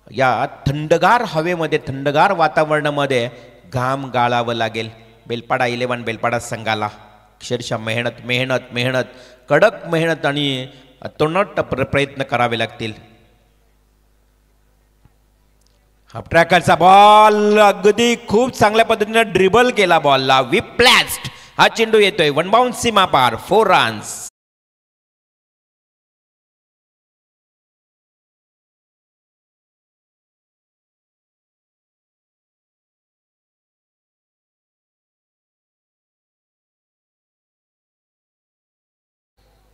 या थंडगार हवेमध्ये थंडगार वातावरणामध्ये घाम गाळावं लागेल. बेलपाडा 11 बेलपाडा संघाला अक्षरशः मेहनत मेहनत मेहनत कडक मेहनत आणि अतोनात प्रयत्न करावे लागतील. हाफ ट्रॅकरचा बॉल अगदी खूप चांगल्या पद्धतीने ड्रिबल केला बॉलला. विप्लॅस्ट हा चेंडू येतोय 1 बाउंस सीमा पार. 4 रन्स.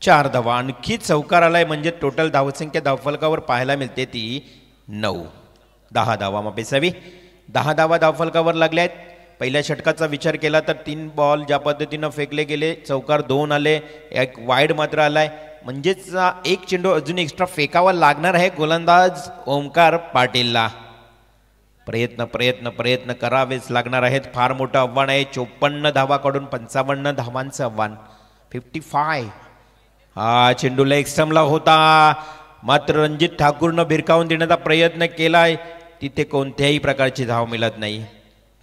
चार धावा. आणखी चौकार आलाय म्हणजे टोटल धावसंख्या धावफलकावर पाहायला मिळते ती 9. 10 धावा मापेसावी. 10 धावा धावफलकावर लागल्या आहेत. पहिल्या षटकाचा विचार केला तर 3 बॉल ज्या पद्धतीनं फेकले गेले चौकार 2 आले. एक वाईड मात्र आलाय म्हणजेच एक चेंडू अजून एक्स्ट्रा फेकावा लागणार आहे गोलंदाज ओमकार पाटीलला. प्रयत्न प्रयत्न प्रयत्न करावेच लागणार आहेत. फार मोठं आव्हान आहे. 54 धावा काढून 55 धावांचं आव्हान. 55. हा चेंडू लेग स्टंपला होता मात्र रणजित ठाकूरनं भिरकावून देण्याचा प्रयत्न केलाय. तिथे कोणत्याही प्रकारची धाव मिळत नाही.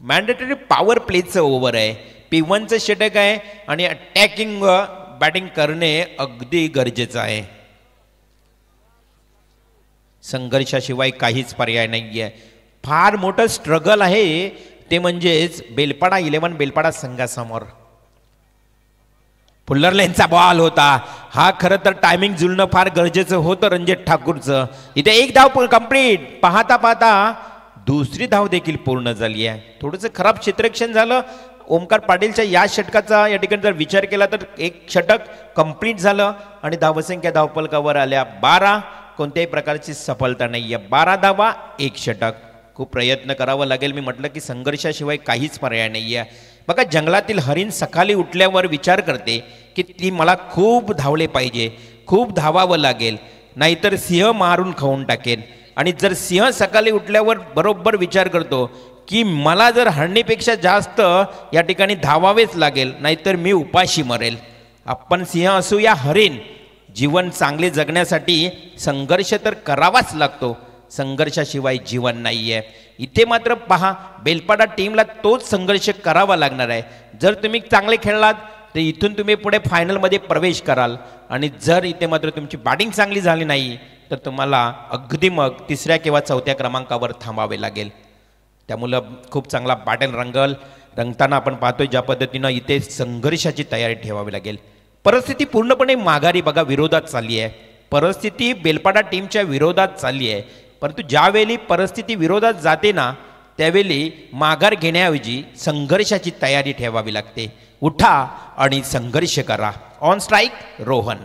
मॅन्डेटरी पॉवर प्लेचं ओव्हर आहे. P1चं षटक आहे आणि अटॅकिंग बॅटिंग करणे अगदी गरजेचं आहे. संघर्षाशिवाय काहीच पर्याय नाहीये. फार मोठं स्ट्रगल आहे ते म्हणजेच बेलपाडा 11 बेलपाडा संघासमोर. फुल्लर लेनचा बॉल होता. हा खरं तर टायमिंग जुळणं फार गरजेचं होतं रणजित ठाकूरचं. इथे एक धाव कंप्लीट. पाहता पाहता दुसरी धाव देखील पूर्ण झाली आहे. थोडंसं खराब क्षेत्ररक्षण झालं ओमकार पाटीलच्या या षटकाचा. या ठिकाणी जर विचार केला तर एक षटक कंप्लीट झालं आणि धावसंख्या धावफलकावर आल्या 12. कोणत्याही प्रकारची सफलता नाही आहे. 12 धावा 1 षटक. खूप प्रयत्न करावं लागेल. मी म्हटलं की संघर्षाशिवाय काहीच पर्याय नाही आहे. बघा जंगलातील हरिण सकाळी उठल्यावर विचार करते की ती मला खूप धावले पाहिजे, खूप धावावं लागेल नाहीतर सिंह मारून खाऊन टाकेल. आणि जर सिंह सकाळी उठल्यावर बरोबर विचार करतो की मला जर हरणीपेक्षा जास्त या ठिकाणी धावावेच लागेल नाहीतर मी उपाशी मरेल. आपण सिंह असू या हरिण जीवन चांगले जगण्यासाठी संघर्ष तर करावाच लागतो. संघर्षाशिवाय जीवन नाही आहे. इथे मात्र पहा बेलपाडा टीमला तोच संघर्ष करावा लागणार आहे. जर तुम्ही चांगले खेळलात तर इथून तुम्ही पुढे फायनलमध्ये प्रवेश कराल आणि जर इथे मात्र तुमची बॅटिंग चांगली झाली नाही तर तुम्हाला अगदी मग 3ऱ्या किंवा 4थ्या क्रमांकावर थांबावे लागेल. त्यामुळं खूप चांगला बॅटल रंगताना आपण पाहतोय ज्या पद्धतीनं इथे संघर्षाची तयारी ठेवावी लागेल. परिस्थिती पूर्णपणे माघारी बघा विरोधात चालली आहे. परिस्थिती बेलपाडा टीमच्या विरोधात चालली आहे. परंतु ज्यावेळी परिस्थिती विरोधात जाते ना त्यावेळी माघार घेण्याऐवजी संघर्षाची तयारी ठेवावी लागते. उठा आणि संघर्ष करा. On strike Rohan.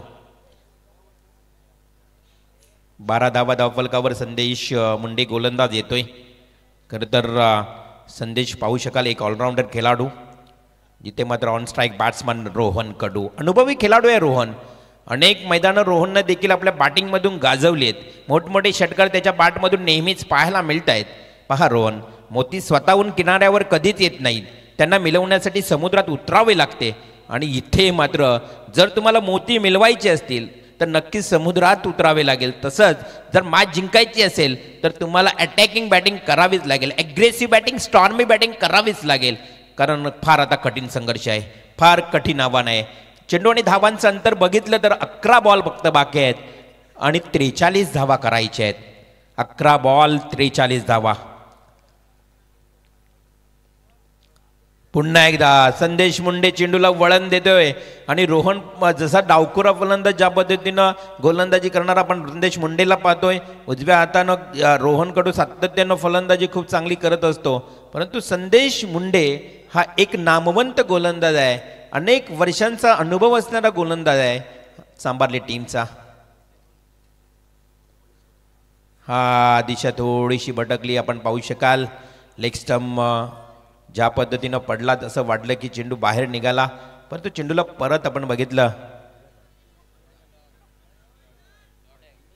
12 धावा धावफलकावर संदेश मुंडे गोलंदाज येतोय. खरं तर संदेश पाहू शकाल एक ऑलराऊंडर खेळाडू. जिथे मात्र ऑन स्ट्राईक बॅट्समन रोहन कडू. अनुभवी खेळाडू आहे रोहन. अनेक मैदानं रोहननं देखील आपल्या बॅटिंगमधून गाजवली आहेत. मोठमोठे षटकार त्याच्या बॅटमधून नेहमीच पाहायला मिळत आहेत. पहा रोहन मोती स्वतःहून किनाऱ्यावर कधीच येत नाहीत. त्यांना मिळवण्यासाठी समुद्रात उतरावे लागते आणि इथे मात्र जर तुम्हाला मोती मिळवायचे असतील तर नक्कीच समुद्रात उतरावे लागेल. तसंच जर मॅच जिंकायची असेल तर तुम्हाला अटॅकिंग बॅटिंग करावीच लागेल, ॲग्रेसिव्ह बॅटिंग, स्टॉर्मी बॅटिंग करावीच लागेल. कारण फार आता कठीण संघर्ष आहे, फार कठीण आव्हान आहे. चेंडू आणि धावांचं अंतर बघितलं तर 11 बॉल फक्त बाकी आहेत आणि 43 धावा करायच्या आहेत. 11 बॉल 43 धावा. पुन्हा एकदा संदेश मुंडे चेंडूला वळण देतोय आणि रोहन जसा डावखुरा फलंदाज ज्या पद्धतीनं गोलंदाजी करणारा आपण संदेश मुंडेला पाहतोय, उजव्या हातानं रोहनकडून सातत्यानं फलंदाजी खूप चांगली करत असतो. परंतु संदेश मुंडे हा एक नामवंत गोलंदाज आहे, अनेक वर्षांचा अनुभव असणारा गोलंदाज आहे सांबारली टीमचा. हा दिशा थोडीशी भटकली आपण पाहू शकाल. लेग स्टंप ज्या पद्धतीनं पडला तसं वाटलं की चेंडू बाहेर निघाला, परंतु चेंडूला परत आपण बघितलं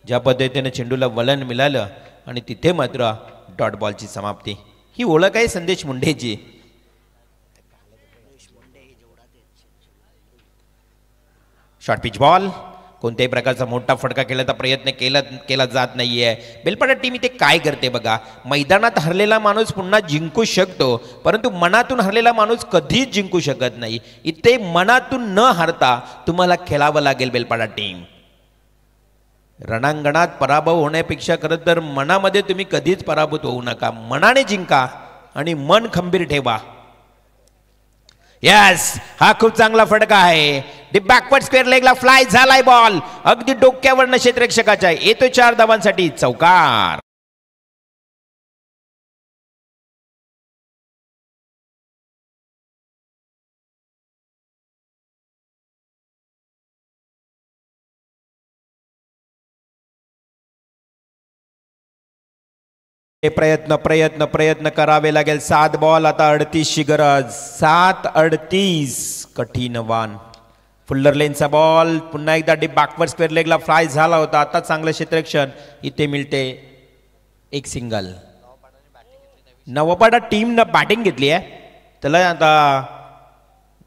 ज्या पद्धतीनं चेंडूला वलन मिळालं आणि तिथे मात्र डॉट बॉलची समाप्ती. ही ओळख आहे संदेश मुंडेची. शॉर्ट पिच बॉल, कोणत्याही प्रकारचा मोठा फटका खेळण्याचा प्रयत्न केला जात नाहीये. बेलपाडा टीम इथे काय करते बघा, मैदानात हरलेला माणूस पुन्हा जिंकू शकतो, परंतु मनातून हरलेला माणूस कधीच जिंकू शकत नाही. इथे मनातून न हरता तुम्हाला खेळावं लागेल बेलपाडा टीम. रणांगणात पराभव होण्यापेक्षा खरं तर मनामध्ये तुम्ही कधीच पराभूत होऊ नका, मनाने जिंका आणि मन खंबीर ठेवा. यस, हा खूप चांगला फटका आहे. दी बॅकवर्ड स्क्वेअर लेगला फ्लाय झालाय बॉल, अगदी डोक्यावरनं क्षेत्ररक्षकाच्या. येतो 4 धावांसाठी चौकार. प्रयत्न प्रयत्न प्रयत्न करावे लागेल. 7 बॉल आता 38ची गरज. 7-38 कठीण वान. फुल्लर लेनचा बॉल पुन्हा एकदा डी बॅकवर्ड स्क्वेअर लेगला फ्लाय झाला होता. आता चांगलं क्षेत्ररक्षण, इथे मिळते एक सिंगल. नवपाडा टीमनं बॅटिंग घेतली आहे, त्याला आता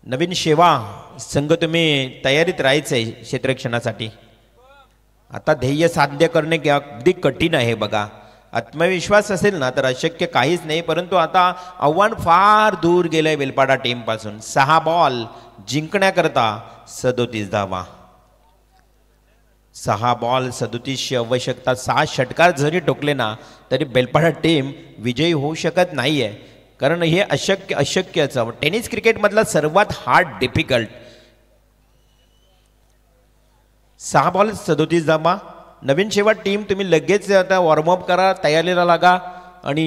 नवीन शेवा संघ तुम्ही तयारीत राहायचंय क्षेत्ररक्षणासाठी. आता ध्येय साध्य करणे अगदी कठीण आहे बघा. आत्मविश्वास असेल ना तर अशक्य काहीच नाही, परंतु आता आव्हान फार दूर गेलंय बेलपाडा टीम पासून. 6 बॉल जिंकण्याकरता 37 धावा. 6 बॉल 37ची आवश्यकता. 6 षटकार जरी टोकले ना तरी बेलपाडा टीम विजयी होऊ शकत नाहीये, कारण हे अशक्यचं. टेनिस क्रिकेटमधला सर्वात हार्ड डिफिकल्ट. 6 बॉल 37 धावा. नवीन शेवट टीम तुम्ही लगेच आता वॉर्मअप करा, तयारीला लागा आणि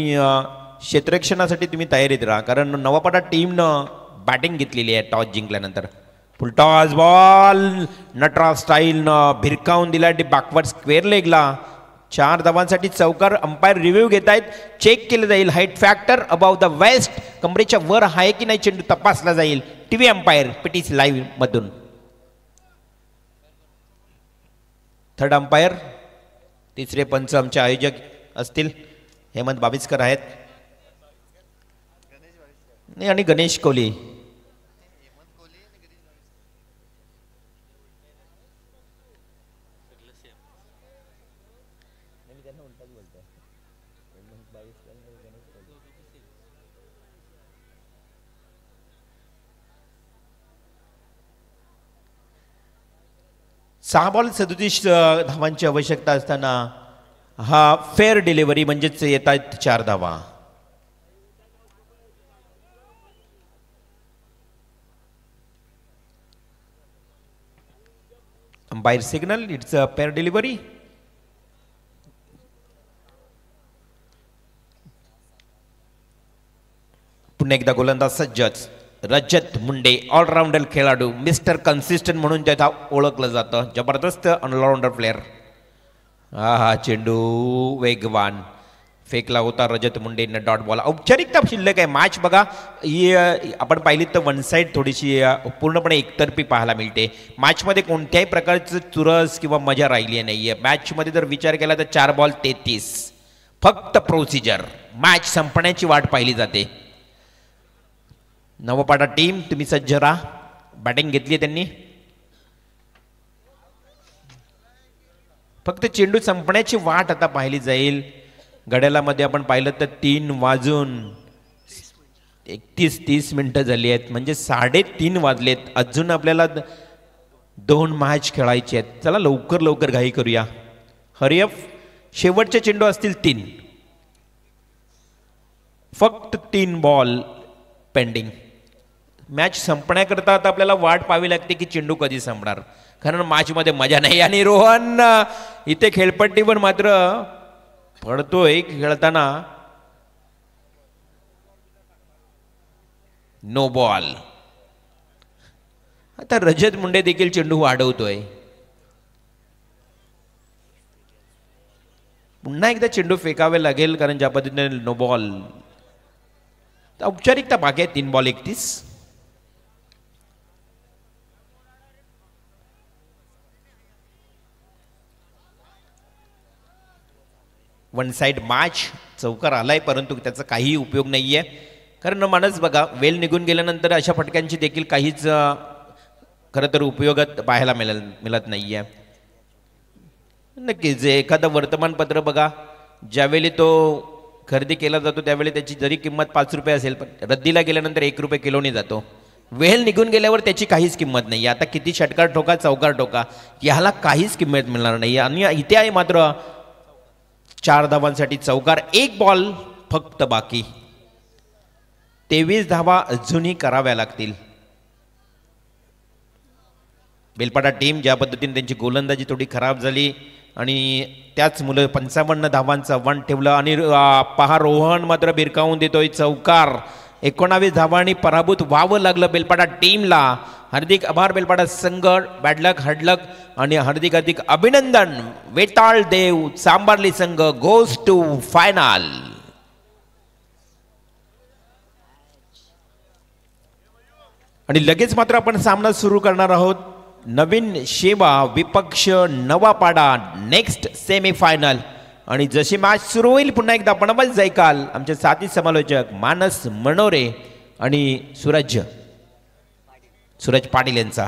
क्षेत्ररक्षणासाठी तुम्ही तयारीत राहा, कारण नवापाडा टीमनं बॅटिंग घेतलेली आहे टॉस जिंकल्यानंतर. फुलटॉस बॉल नटराज स्टाईलनं भिरकावून दिला डी बॅकवर्ड स्क्वेअर लेगला. 4 धावांसाठी चौकार. अंपायर रिव्ह्यू घेत आहेत, चेक केलं जाईल. Height factor above the waist, कमरेच्या वर आहे की नाही चेंडू तपासला जाईल. टीव्ही अंपायर पीटीसी लाईव्ह मधून. थर्ड अंपायर, तिसरे पंच आमचे आयोजक असतील हेमंत बाबिस्कर आहेत आणि गणेश कोहली. सहा बॉल 37 धावांची आवश्यकता असताना हा फेअर डिलिव्हरी म्हणजेच येत आहेत 4 धावा. Umpire signal, it's a fair delivery. पुन्हा एकदा गोलंदाज सज्जच. रजत मुंडे ऑलराऊंडर खेळाडू, मिस्टर कन्सिस्टंट म्हणून त्याला ओळखलं जातं. जबरदस्त ऑलराऊंडर प्लेअर. हा चेंडू वेगवान फेकला होता रजत मुंडेनं. Dot ball. औपचारिकता शिल्लक आहे. मॅच बघा ही आपण पाहिली तर वन साईड थोडीशी पूर्णपणे एकतर्फी पाहायला मिळते. मॅचमध्ये कोणत्याही प्रकारचं चुरस किंवा मजा राहिली नाही आहे. मॅचमध्ये जर विचार केला तर 4 बॉल 33 फक्त प्रोसिजर. मॅच संपण्याची वाट पाहिली जाते. नवपाडा टीम तुम्ही सज्ज राहा. बॅटिंग घेतली त्यांनी. फक्त चेंडू संपण्याची वाट आता पाहिली जाईल. घड्याळामध्ये आपण पाहिलं तर 3:31 झाली आहेत, म्हणजे 3:30 वाजलेत. अजून आपल्याला 2 मॅच खेळायचे आहेत. चला लवकर लवकर घाई करूया. हरिअप. शेवटचे चेंडू असतील 3. फक्त 3 बॉल पेंडिंग. मॅच संपण्याकरता आता आपल्याला वाट पाहावी लागते की चेंडू कधी संपणार, कारण मॅचमध्ये मजा नाही. आणि रोहन इथे खेळपट्टीवर मात्र पडतोय खेळताना. No ball. आता रजत मुंडे देखील चेंडू वाढवतोय. पुन्हा एकदा चेंडू फेकावे लागेल, कारण ज्या पद्धतीने नो बॉल. औपचारिकता बाकी आहे. 3:31. One side match. चौकार आलाय परंतु त्याचा काही उपयोग नाहीये, कारण माणूस बघा वेल निघून गेल्यानंतर अशा फटक्यांची देखील काहीच खरं तर उपयोगात पाहायला मिळत नाहीये. नक्कीच एखादं वर्तमानपत्र बघा, ज्यावेळी तो खरेदी केला जातो त्यावेळी त्याची जरी किंमत 5 रुपये असेल, पण रद्दीला गेल्यानंतर 1 रुपये किलोने जातो. वेल निघून गेल्यावर त्याची काहीच किंमत नाही. आता किती षटकार ठोका, चौकार ठोका, ह्याला काहीच किंमत मिळणार नाही. आणि इथे आहे मात्र 4 धावांसाठी चौकार. 1 बॉल फक्त बाकी. 23 धावा अजूनही कराव्या लागतील. बेलपाडा टीम ज्या पद्धतीने त्यांची गोलंदाजी थोडी खराब झाली आणि त्याच मुलं 55 धावांचं आव्हान ठेवलं. आणि पहा रोहन मात्र भिरकावून देतोय चौकार. 19 धावांनी पराभूत व्हावं लागलं बेलपाडा टीमला. हार्दिक आभार बेलपाडा संघ. बॅडलक हडलक आणि हार्दिक हार्दिक अभिनंदन. वेताळ देव सांबार्ली संघ गोज टू फायनल. आणि लगेच मात्र आपण सामना सुरू करणार आहोत. नवीन शेवा विपक्ष नवापाडा नेक्स्ट सेमीफायनल. आणि जशी मॅच सुरू होईल पुन्हा एकदा आपण आवाज ऐकाल आमचे साथी समालोचक मानस मनोरे आणि सूरज पाटील यांचा.